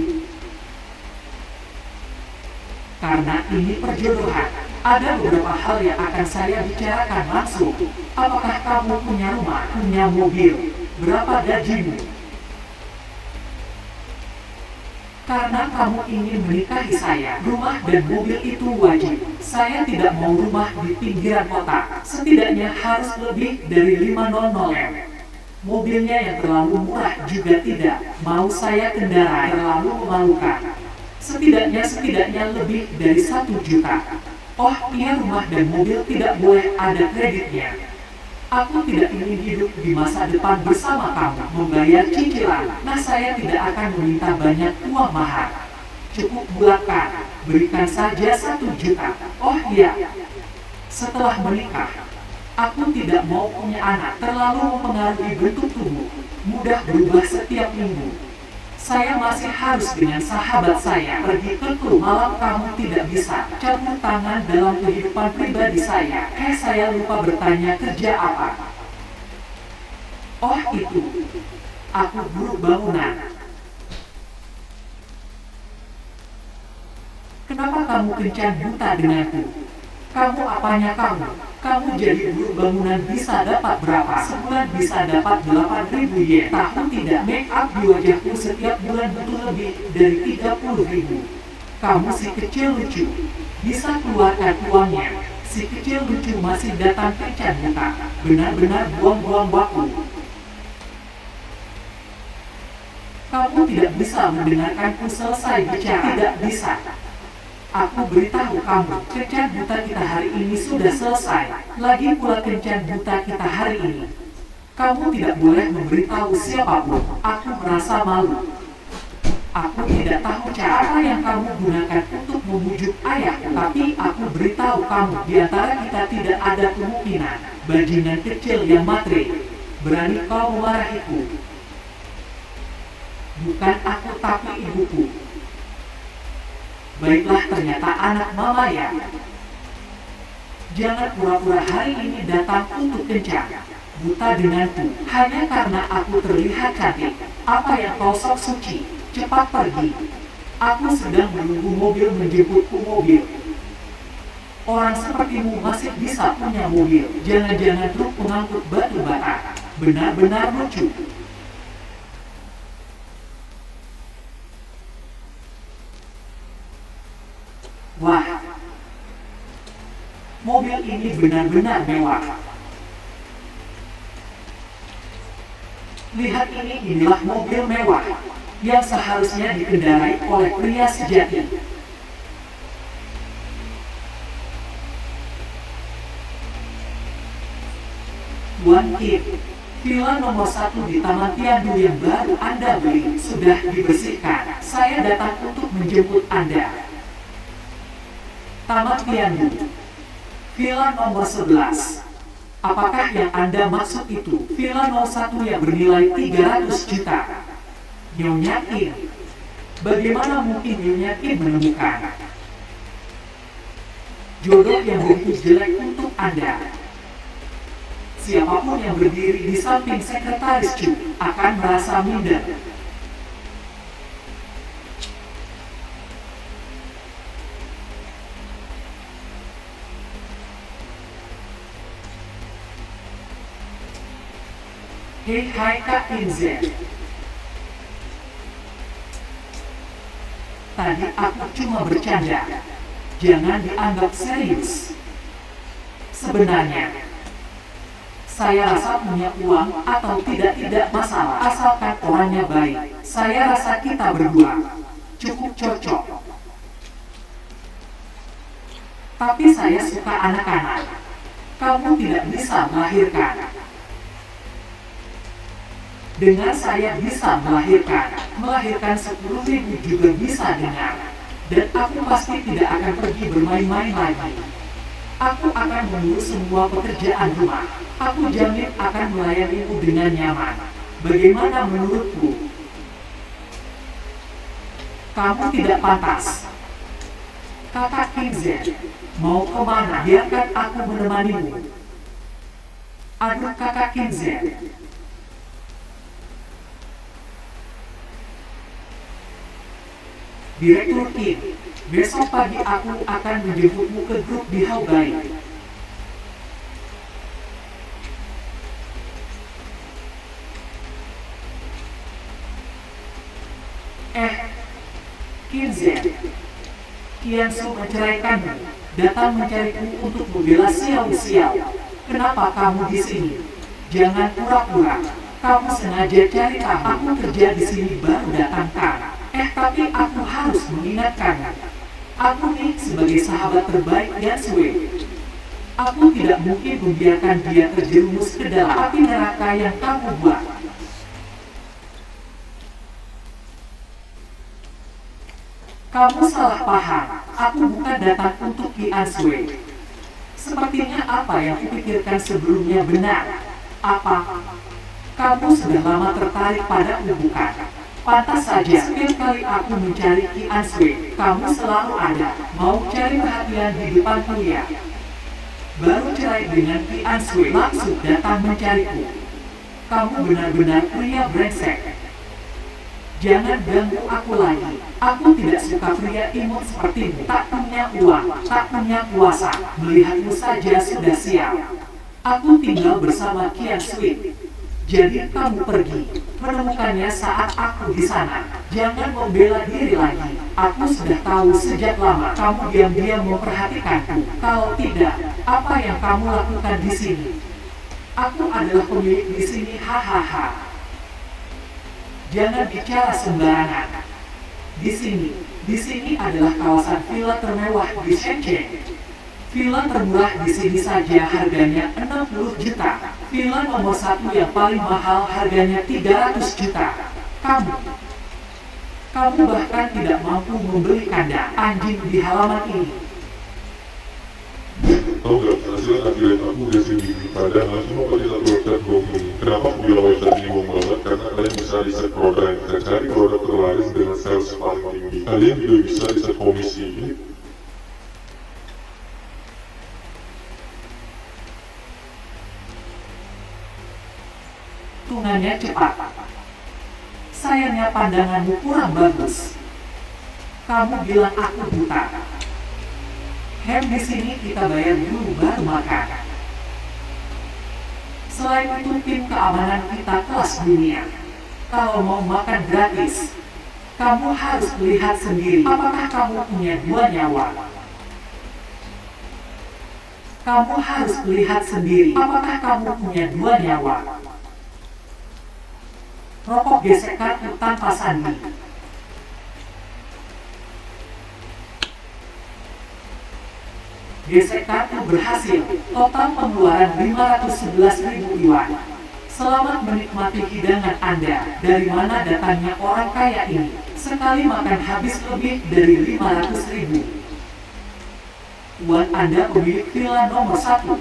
karena ini perjodohan. Ada beberapa hal yang akan saya bicarakan langsung. Apakah kamu punya rumah, punya mobil? Berapa gajimu? Karena kamu ingin menikahi saya, rumah dan mobil itu wajib. Saya tidak mau rumah di pinggiran kota. Setidaknya harus lebih dari 500 M. Mobilnya yang terlalu murah juga tidak. Mau saya kendaraan terlalu memalukan. Setidaknya lebih dari 1 juta. Oh iya, rumah dan mobil tidak boleh ada kreditnya. Aku tidak ingin hidup di masa depan bersama kamu, membayar cicilan. Nah, saya tidak akan meminta banyak uang mahar. Cukup bulatkan, berikan saja 1 juta. Oh iya, setelah menikah, aku tidak mau punya anak, terlalu mempengaruhi bentuk tubuh, mudah berubah setiap minggu. Saya masih harus dengan sahabat saya pergi ke klub malam, kamu tidak bisa campur tangan dalam kehidupan pribadi saya. Saya lupa bertanya kerja apa. Oh itu, aku buruh bangunan. Kenapa kamu kencan buta denganku? Kamu apanya kamu? Kamu jadi buruh bangunan bisa dapat berapa? Sebulan bisa dapat 8.000 yen. Tahu tidak, make up di wajahku setiap bulan butuh lebih dari 30.000. Kamu si kecil lucu, bisa keluarkan uangnya. Si kecil lucu masih datang kencan buta. Benar-benar buang-buang waktu. Kamu tidak bisa mendengarkanku selesai bicara. Tidak bisa. Aku beritahu kamu, kencan buta kita hari ini sudah selesai. Lagi pula kencan buta kita hari ini. Kamu tidak boleh memberitahu siapapun. Aku merasa malu. Aku tidak tahu cara yang kamu gunakan untuk membujuk ayah, tapi aku beritahu kamu, di antara kita tidak ada kemungkinan. Bajingan kecil yang matre, berani kau memarahiku. Bukan aku tapi ibuku. Baiklah, ternyata anak mama ya. Jangan pura-pura hari ini datang untuk kencan buta denganku hanya karena aku terlihat cantik. Apa yang kau sok suci? Cepat pergi. Aku sedang menunggu mobil menjemputku mobil. Orang sepertimu masih bisa punya mobil. Jangan-jangan truk pengangkut batu bata. Benar-benar lucu. Wah, mobil ini benar-benar mewah. Lihat ini, inilah mobil mewah yang seharusnya dikendarai oleh pria sejati. Tuan Kim, villa nomor 1 di Taman Tiandu yang baru Anda beli sudah dibersihkan. Saya datang untuk menjemput Anda. Taman Tiandu, villa nomor 11. Apakah yang Anda maksud itu? Villa nomor 1 yang bernilai 300 juta. Nyonya Kim, bagaimana mungkin Nyonya Kim menemukan jodoh yang begitu jelek untuk Anda? Siapapun yang berdiri di samping sekretaris Chu akan merasa minder. Hai Kak Kinzen. Tadi aku cuma bercanda. Jangan dianggap serius. Sebenarnya, saya rasa punya uang atau tidak masalah. Asalkan orangnya baik. Saya rasa kita berdua cukup cocok. Tapi saya suka anak-anak. Kamu tidak bisa melahirkan. Dengan saya bisa melahirkan 10.000 juga bisa dengar. Dan aku pasti tidak akan pergi bermain-main lagi. Aku akan mengurus semua pekerjaan rumah. Aku jamin akan melayanimu dengan nyaman. Bagaimana menurutku? Kamu tidak pantas. Kakak Kinzen, mau kemana? Biarkan aku menemanimu. Aduh Kakak Kinzen. Direktur Kim, besok pagi aku akan menjemputmu ke grup di Haugai. Kinzen, Kiansu menceraikanmu, datang mencariku untuk membela Xiao. Kenapa kamu di sini? Jangan pura-pura. Kamu sengaja cari tahu. Aku kerja di sini baru datang kan? Tapi aku harus mengingatkanmu. Aku nih sebagai sahabat terbaik Yansue. Aku tidak mungkin membiarkan dia terjerumus ke dalam api neraka yang kamu buat. Kamu salah paham. Aku bukan datang untuk Yansue. Sepertinya apa yang kupikirkan sebelumnya benar. Apa? Kamu sudah lama tertarik padaku, bukan? Pantas saja setiap kali aku mencari Yansue, kamu selalu ada, mau cari perhatian di depan kuliah. Baru cerai dengan Yansue, langsung datang mencariku. Kamu benar-benar pria brengsek. Jangan ganggu aku lagi. Aku tidak suka pria imut sepertimu. Tak punya uang, tak punya kuasa. Melihatmu saja sudah sial. Aku tinggal bersama Yansue. Jadi kamu pergi, menemukannya saat aku di sana. Jangan membela diri lagi. Aku sudah tahu sejak lama kamu diam-diam memperhatikanku. Kalau tidak, apa yang kamu lakukan di sini? Aku adalah pemilik di sini, hahaha. Jangan bicara sembarangan. Di sini adalah kawasan villa termewah di Shenzhen. Villa termurah di sini saja harganya 60 juta. Villa nomor 1 yang paling mahal harganya 300 juta. Kamu bahkan tidak mampu membeli kandang anjing di halaman ini. Tahu gak, penghasilan affiliate aku udah segini. Padahal cuma pakai satu website bohong ini. Kenapa aku bilang website ini bohong banget? Karena kalian bisa riset produk dan cari produk terlaris dengan sales paling tinggi. Kalian juga bisa riset komisi. Hitungannya cepat. Sayangnya pandanganmu kurang bagus. Kamu bilang aku buta. Di sini kita bayar dulu baru makan. Selain itu tim keamanan kita kelas dunia. Kalau mau makan gratis, kamu harus lihat sendiri apakah kamu punya 2 nyawa. Kamu harus lihat sendiri apakah kamu punya 2 nyawa. Rokok gesekan tanpa sandi. Gesekan berhasil, total pengeluaran 511.000 yuan. Selamat menikmati hidangan Anda. Dari mana datangnya orang kaya ini? Sekali makan habis lebih dari 500.000. Tuan Anda pemilik villa nomor 1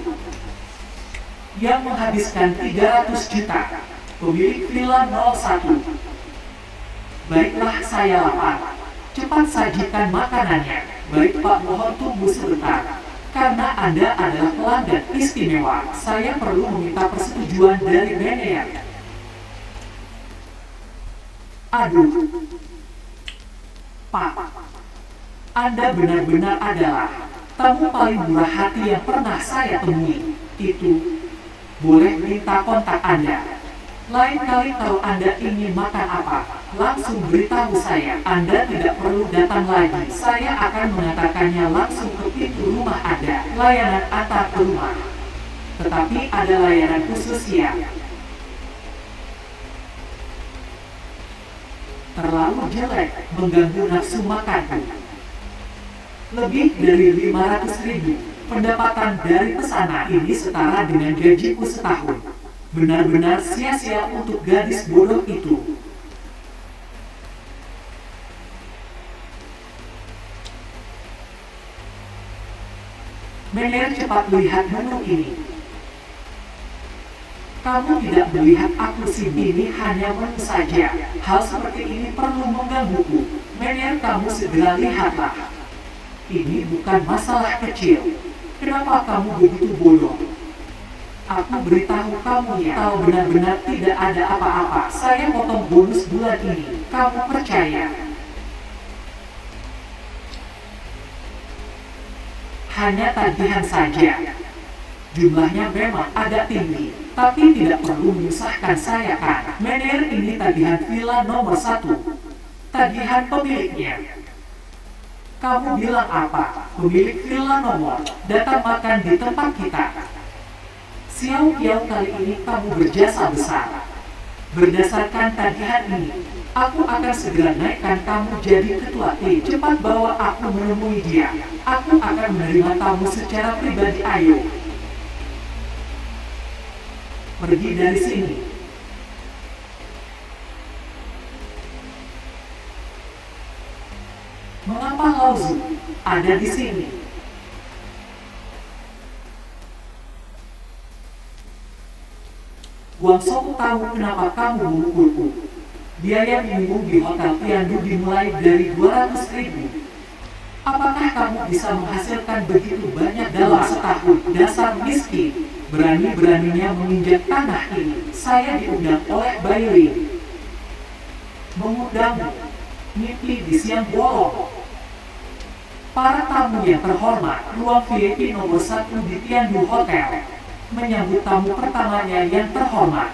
yang menghabiskan 300 juta. Pemilik villa 01. Baiklah, saya lapar. Cepat sajikan makanannya. Baik Pak, mohon tunggu sebentar. Karena Anda adalah pelanggan istimewa, saya perlu meminta persetujuan dari manajer. Aduh. Pak, Anda benar-benar adalah tamu paling murah hati yang pernah saya temui. Itu, boleh minta kontak Anda. Lain kali kalau Anda ingin makan apa, langsung beritahu saya. Anda tidak perlu datang lagi. Saya akan mengatakannya langsung ke pintu rumah Anda. Layanan antar ke rumah. Tetapi ada layanan khusus ya. Terlalu jelek, mengganggu nafsu makanku. Lebih dari 500.000. Pendapatan dari pesanan ini setara dengan gajiku setahun. Benar-benar sia-sia untuk gadis bodoh itu. Manajer cepat lihat menu ini. Kamu tidak melihat aku sini, ini hanya menu saja. Hal seperti ini perlu menggangguku. Manajer, kamu segera lihatlah. Ini bukan masalah kecil. Kenapa kamu begitu bodoh? Aku beritahu kamu ya, kalau benar-benar tidak ada apa-apa, saya potong bonus bulan ini. Kamu percaya? Hanya tagihan saja. Jumlahnya memang agak tinggi, tapi tidak perlu menyusahkan saya kan. Manajer, ini tagihan villa nomor 1. Tagihan pemiliknya. Kamu bilang apa? Pemilik villa nomor datang makan di tempat kita. Xiao Qiao, kali ini kamu berjasa besar. Berdasarkan tagihan ini, aku akan segera naikkan kamu jadi ketua tim. Cepat bawa aku menemui dia. Aku akan menerima kamu secara pribadi. Ayo. Pergi dari sini. Mengapa Laozu ada di sini? Wang Song tahu kenapa kamu memukulku. Biaya minimum di Hotel Tiandu dimulai dari 200.000. Apakah kamu bisa menghasilkan begitu banyak dalam setahun? Dasar miskin, berani-beraninya menginjak tanah ini. Saya diundang oleh Bailey. Mengundangmu, mimpi di siang bolong. Para tamu yang terhormat, ruang VIP nomor 1 di Tiandu Hotel menyambut tamu pertamanya yang terhormat.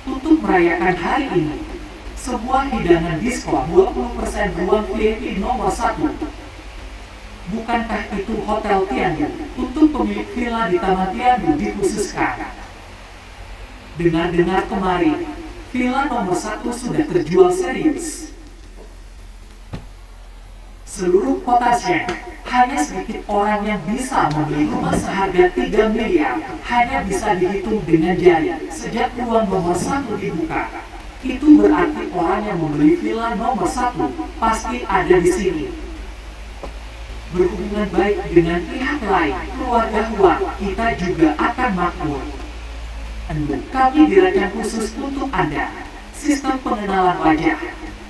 Untuk merayakan hari ini, sebuah hidangan diskon 20% ruang VIP nomor 1. Bukankah itu Hotel Tiandu untuk pemilik villa di Taman Tiandu dikhususkan? Dengar-dengar kemarin, villa nomor 1 sudah terjual serius. Seluruh kota Zheng, hanya sedikit orang yang bisa membeli rumah seharga 3 miliar, hanya bisa dihitung dengan jari. Sejak ruang nomor 1 dibuka, itu berarti orang yang membeli villa nomor 1 pasti ada di sini. Berhubungan baik dengan pihak lain, keluarga Huang, kita juga akan makmur. Kami dirancang khusus untuk Anda. Sistem pengenalan wajah.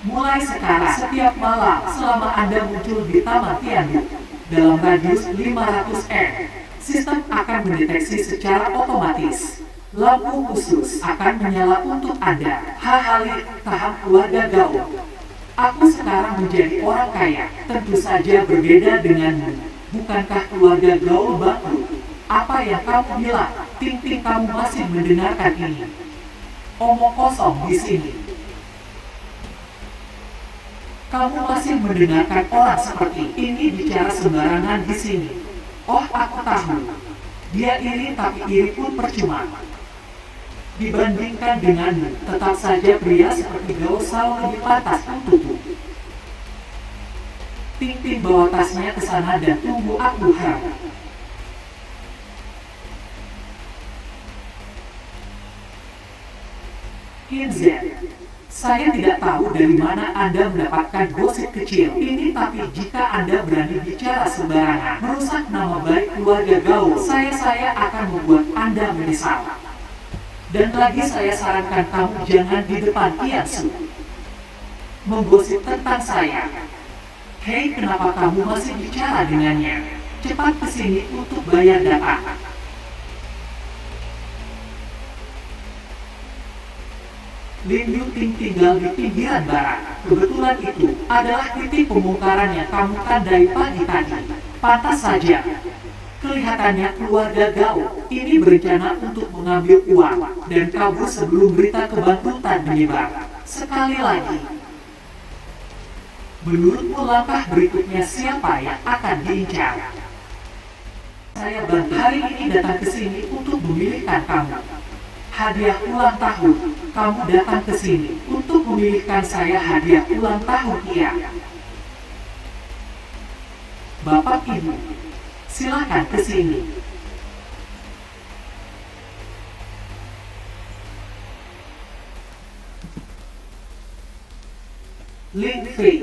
Mulai sekarang, setiap malam selama Anda muncul di Taman Tiandu dalam radius 500 m, sistem akan mendeteksi secara otomatis. Lampu khusus akan menyala untuk Anda. Hal-hal tahap keluarga gaul. Aku sekarang menjadi orang kaya, tentu saja berbeda denganmu. Bukankah keluarga gaul bangkrut? Apa yang kamu bilang? Ting-ting, kamu masih mendengarkan ini? Omong kosong di sini. Kamu masih mendengarkan orang seperti ini bicara sembarangan di sini. Oh, aku tahu. Dia iri, tapi iri pun percuma. Dibandingkan denganmu, tetap saja pria seperti Gao Shao lebih pantas untukku. Ting-ting, bawa tasnya ke sana dan tunggu aku. Kinzen, saya tidak tahu dari mana Anda mendapatkan gosip kecil ini, tapi jika Anda berani bicara sembarangan, merusak nama baik keluarga gaul, saya akan membuat Anda menyesal. Dan lagi saya sarankan kamu jangan di depan Tiansu menggosip tentang saya. Hei, kenapa kamu masih bicara dengannya? Cepat ke sini untuk bayar data. Lin Yuting tinggal di pinggiran barat. Kebetulan itu adalah titik pembongkaran yang kamu tandai pagi tadi. Pantas saja. Kelihatannya keluarga Gao ini berencana untuk mengambil uang dan kabur sebelum berita kebangkrutan menyebar. Sekali lagi, menurutmu langkah berikutnya siapa yang akan diincar? Saya baru hari ini datang ke sini untuk memilihkan kamu. Hadiah ulang tahun, kamu datang ke sini untuk memilihkan saya hadiah ulang tahun. Iya. Bapak Ibu, silakan ke sini. Lin Fei.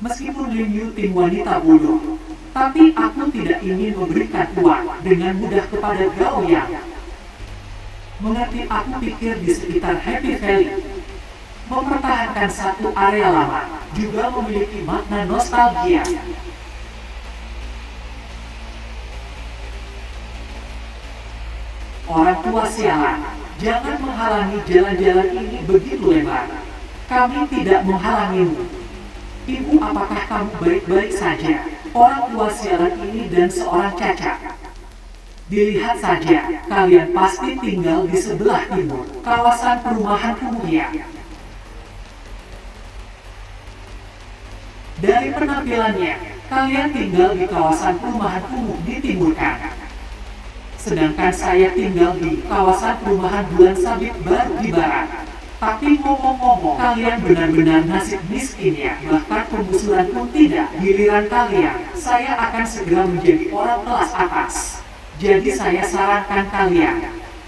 Meskipun Lin Yuting wanita bodoh, tapi aku tidak ingin memberikan uang dengan mudah kepada Gao Yang. Mengerti, aku pikir di sekitar Happy Valley mempertahankan satu area lama juga memiliki makna nostalgia. Orang tua sialan, jangan menghalangi jalan-jalan ini begitu lebar. Kami tidak menghalangimu. Ibu, apakah kamu baik-baik saja? Orang tua sialan ini dan seorang cacat. Dilihat saja, kalian pasti tinggal di sebelah timur, kawasan perumahan Kumuya. Dari penampilannya, kalian tinggal di kawasan perumahan kumuh di timur kan? Sedangkan saya tinggal di kawasan perumahan Bulan Sabit baru di barat. Tapi ngomong-ngomong, kalian benar-benar nasib miskin ya. Bahkan penggusuran pun tidak. Giliran kalian, saya akan segera menjadi orang kelas atas. Jadi saya sarankan kalian,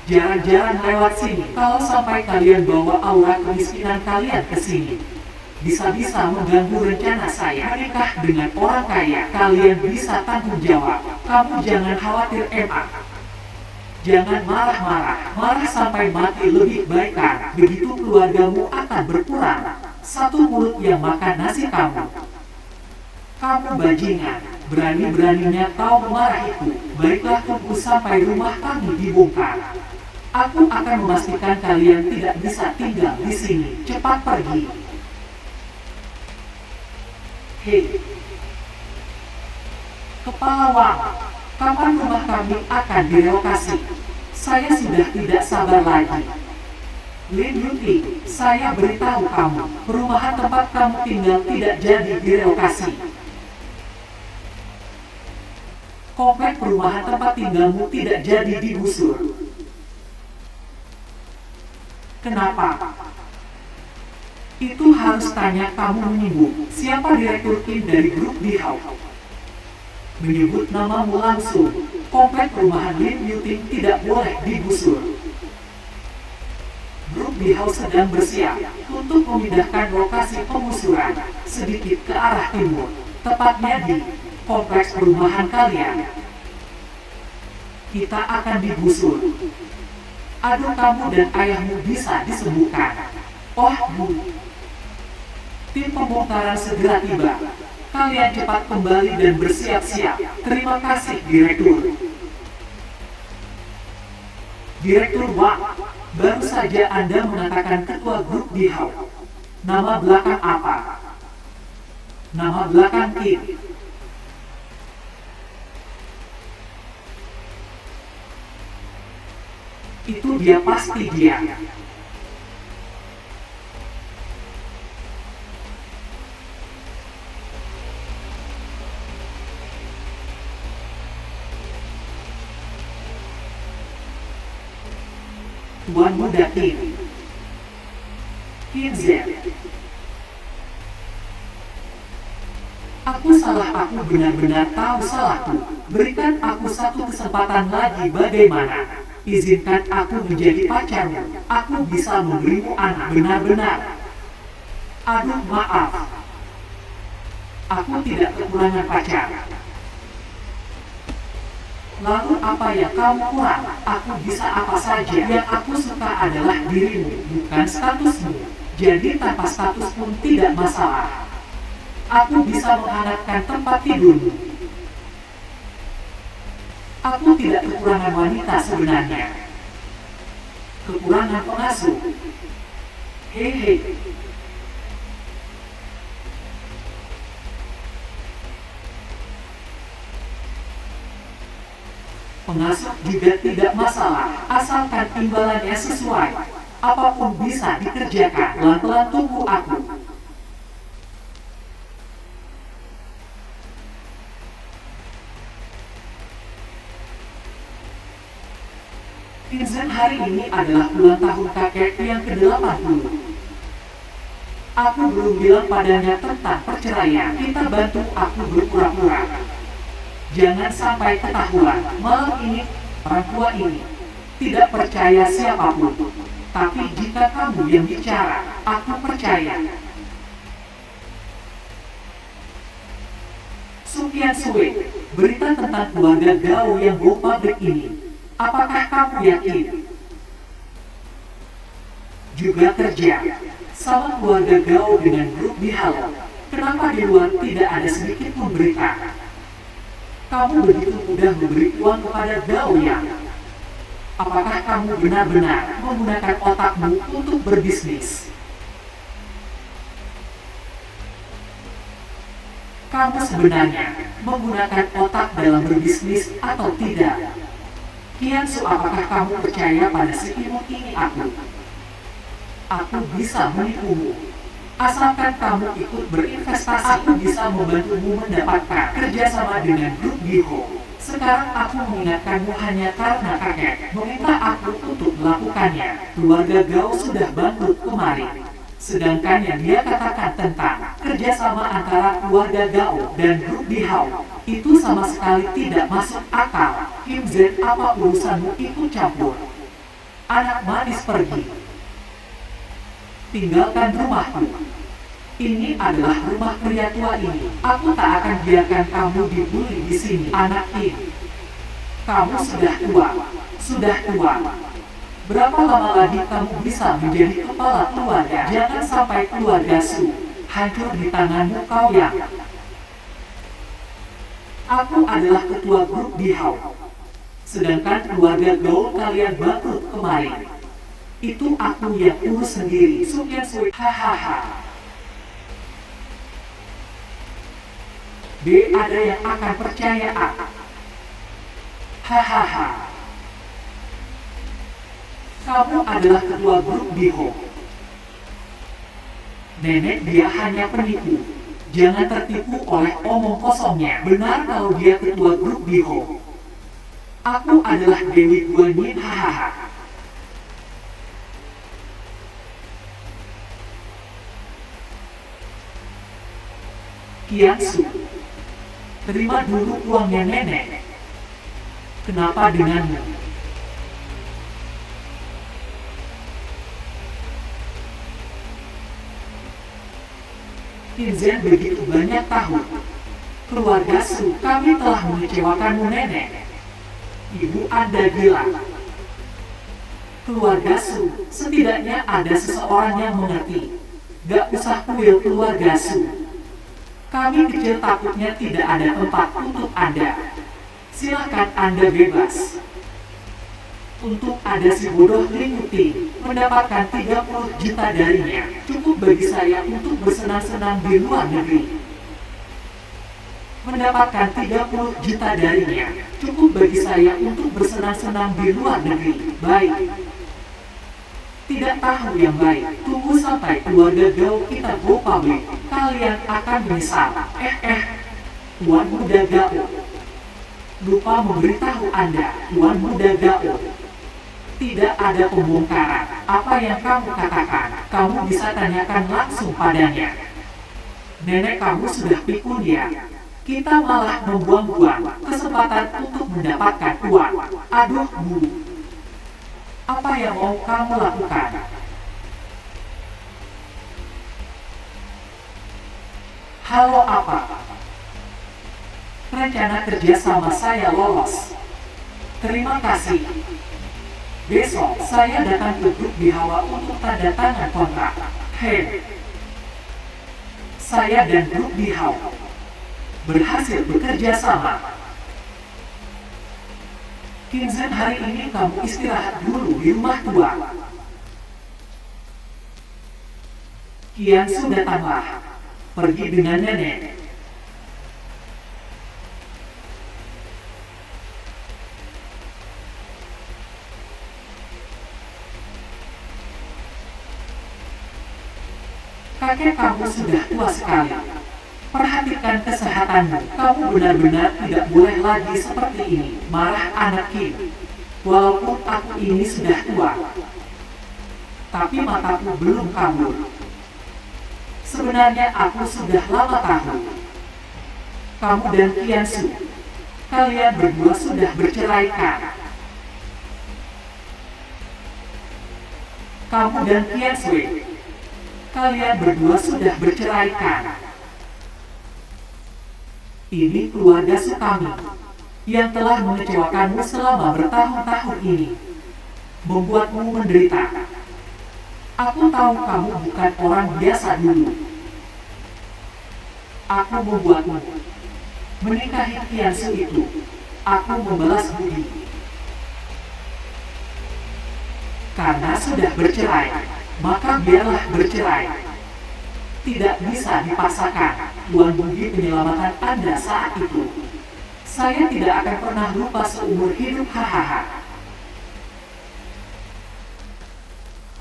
jarang-jarang lewat sini. Kalau sampai kalian bawa aura kemiskinan kalian ke sini, bisa-bisa mengganggu rencana saya menikah dengan orang kaya. Kalian bisa tanggung jawab. Kamu jangan khawatir Emma. Jangan marah-marah, marah sampai mati lebih baik kan. Begitu keluargamu akan berkurang. Satu mulut yang makan nasi kamu. Kamu bajingan, berani-beraninya kau marah itu. Baiklah, tunggu sampai rumah kami dibongkar. Aku akan memastikan kalian tidak bisa tinggal di sini. Cepat pergi. Hei, Kepala Wang, kapan rumah kami akan direlokasi? Saya sudah tidak sabar lagi. Lin Yuting, saya beritahu kamu, perumahan tempat kamu tinggal tidak jadi direlokasi. Komplek perumahan tempat tinggalmu tidak jadi digusur. Kenapa? Itu harus tanya kamu menyinggung. Siapa direktur Kim dari grup Bihau? Menyebut namamu langsung. Komplek perumahan Lin Yuting tidak boleh digusur. Grup Bihau sedang bersiap untuk memindahkan lokasi penggusuran sedikit ke arah timur, tepatnya di kompleks perumahan kalian. Kita akan digusur. Aduh, kamu dan ayahmu bisa disembuhkan. Oh, Bu. Tim pembongkaran segera tiba. Kalian cepat kembali dan bersiap-siap. Terima kasih, Direktur. Direktur Wang, baru saja Anda mengatakan ketua grup Bihau. Nama belakang apa? Nama belakang Kim. Itu dia, pasti dia. Tuan Muda Kim. Kim Z. Aku salah, aku benar-benar tahu salahku. Berikan aku satu kesempatan lagi, bagaimana? Izinkan aku menjadi pacarmu. Aku bisa memberimu anak, benar-benar. Aduh, maaf. Aku tidak kekurangan pacar. Lalu apa yang kamu kurang? Aku bisa apa saja. Yang aku suka adalah dirimu, bukan statusmu. Jadi tanpa status pun tidak masalah. Aku bisa menghangatkan tempat tidurmu. Aku tidak kekurangan wanita sebenarnya. Kekurangan pengasuh. Hehe. Pengasuh juga tidak masalah, asalkan imbalannya sesuai. Apapun bisa dikerjakan. Pelan-pelan tunggu aku. Vincent, hari ini adalah ulang tahun kakek yang ke-80. Aku belum bilang padanya tentang perceraian. Kita bantu aku berpura-pura. Jangan sampai ketahuan. Malam ini, orang tua ini tidak percaya siapapun. Tapi jika kamu yang bicara, aku percaya. Sufyan Sue, berita tentang keluarga Gao yang go public ini. Apakah kamu yakin? Juga kerja sama keluarga Gao dengan grup Bihau. Kenapa di luar tidak ada sedikit pun berita? Kamu begitu mudah memberi uang kepada Gao Yang. Apakah kamu benar-benar menggunakan otakmu untuk berbisnis? Kamu sebenarnya menggunakan otak dalam berbisnis atau tidak? Kiansu, apakah kamu percaya pada si imut ini aku? Aku bisa menipumu. Asalkan kamu ikut berinvestasi, aku bisa membantumu mendapatkan kerjasama dengan grup Bihau. Sekarang aku mengingatkanmu hanya karena kakek meminta aku untuk melakukannya. Keluarga Gao sudah bangkrut kemarin. Sedangkan yang dia katakan tentang kerjasama antara keluarga Gao dan grup Bihao itu sama sekali tidak masuk akal. Kim Zen, apa urusanmu ikut campur? Anak manis pergi. Tinggalkan rumahku. Ini adalah rumah pria tua ini. Aku tak akan biarkan kamu dibully di sini, anak ini. Kamu sudah tua. Sudah tua. Berapa lama lagi kamu bisa menjadi kepala keluarga? Jangan sampai keluarga Su hancur di tanganmu kau yang. Aku adalah ketua grup Bihao. Sedangkan keluarga Gao kalian bangkrut kemarin. Itu aku yang urus sendiri. Sukyen Sui. Hahaha. B, ada yang akan percaya A. Hahaha. Kamu adalah ketua grup Bihao. Nenek, dia hanya penipu. Jangan tertipu oleh omong kosongnya. Benar kalau dia ketua grup Bihao. Aku adalah Dewi Guanyin. Hahaha. Kiansu, terima dulu uangnya nenek. Kenapa denganmu? Kinzen, begitu banyak tahun. Keluarga Su, kami telah mengecewakanmu nenek. Ibu Anda gila. Keluarga Su, setidaknya ada seseorang yang mengerti. Gak usah kuil keluarga Su. Kami kecil takutnya tidak ada tempat untuk Anda. Silakan Anda bebas. Untuk ada si bodoh Linguti mendapatkan 30 juta darinya, cukup bagi saya untuk bersenang-senang di luar negeri. Mendapatkan 30 juta darinya, cukup bagi saya untuk bersenang-senang di luar negeri. Baik. Tidak tahu yang baik, tunggu sampai keluarga Gao kita go public. Kalian akan menyesal. Tuan Muda Gao. Lupa memberitahu Anda, Tuan Muda Gao. Tidak ada pembongkaran. Apa yang kamu katakan, kamu bisa tanyakan langsung padanya. Nenek kamu sudah pikun ya. Kita malah membuang-buang kesempatan untuk mendapatkan uang. Aduh, Bu. Apa yang mau kamu lakukan? Halo apa? Rencana kerja sama saya lolos. Terima kasih. Besok saya datang ke grup Bihao untuk tanda tangan kontrak. Hei. Saya dan grup Bihao berhasil bekerja sama. Kinzen, hari ini kamu istirahat dulu di rumah tua. Kiansu, datanglah. Pergi dengan nenek. Kakek kamu sudah tua sekali. Perhatikan kesehatanmu. Kamu benar-benar tidak boleh lagi seperti ini. Marah anak Kim. Walaupun aku ini sudah tua, tapi mataku belum kabur. Sebenarnya aku sudah lama tahu. Kamu dan Kiansu, kalian berdua sudah berceraikan. Kamu dan Kiansu, kalian berdua sudah berceraikan. Ini keluarga Sukami yang telah mengecewakanmu selama bertahun-tahun ini, membuatmu menderita. Aku tahu kamu bukan orang biasa dulu. Aku membuatmu menikahi Kiansu itu. Aku membalas budi. Karena sudah bercerai, maka biarlah bercerai. Tidak bisa dipaksakan. Tuan budi penyelamatan Anda saat itu. Saya tidak akan pernah lupa seumur hidup. Hahaha.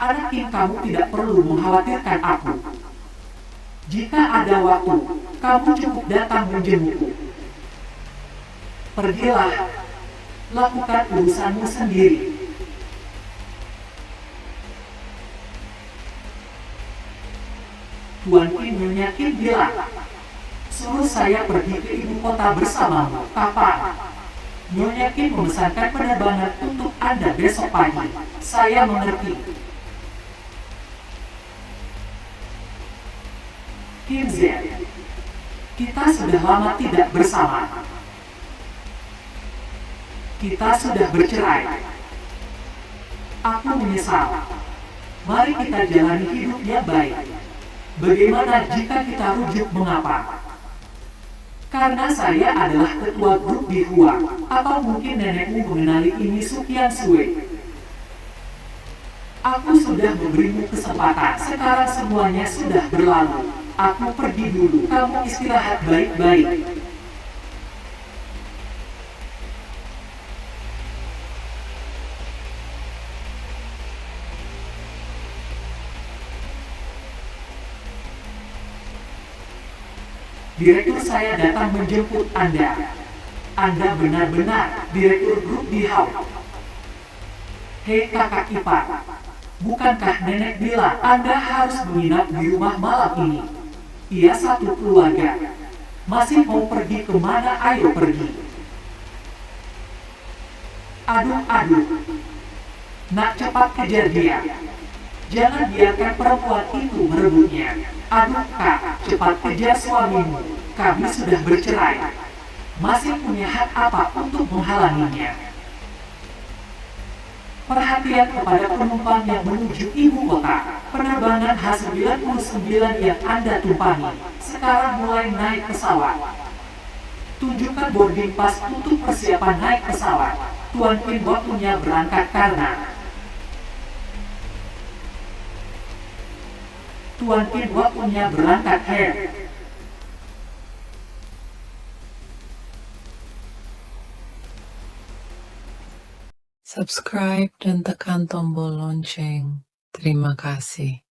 Anak Kim, kamu tidak perlu mengkhawatirkan aku. Jika ada waktu, kamu cukup datang menjengukku. Pergilah, lakukan urusanmu sendiri. Tuan Kim Nyonya Kim bilang, suruh saya pergi ke ibu kota bersamamu. Kapan? Nyonya Kim memesankan penerbangan untuk Anda besok pagi. Saya mengerti. Kim Z, kita sudah lama tidak bersama. Kita sudah bercerai. Aku menyesal. Mari kita jalani hidup yang baik. Bagaimana jika kita rujuk mengapa? Karena saya adalah ketua grup di Hua, atau mungkin nenekmu mengenali ini Sukian Sue. Aku sudah memberimu kesempatan, sekarang semuanya sudah berlalu. Aku pergi dulu, kamu istirahat baik-baik. Direktur saya datang menjemput Anda. Anda benar-benar direktur grup di Hau. Hei kakak ipar, bukankah nenek bilang Anda harus menginap di rumah malam ini? Ia satu keluarga. Masih mau pergi kemana? Ayo pergi. Aduh. Nak cepat kejar dia. Jangan biarkan perempuan itu merebutnya. Aduh kak, cepat kejar suamimu. Kami sudah bercerai. Masih punya hak apa untuk menghalanginya? Perhatian kepada penumpang yang menuju ibu kota. Penerbangan H99 yang Anda tumpangi sekarang mulai naik pesawat. Tunjukkan boarding pass untuk persiapan naik pesawat. Tuan Kim waktunya berangkat karena Tuan Kim waktunya berangkat Her. Subscribe dan tekan tombol lonceng. Terima kasih.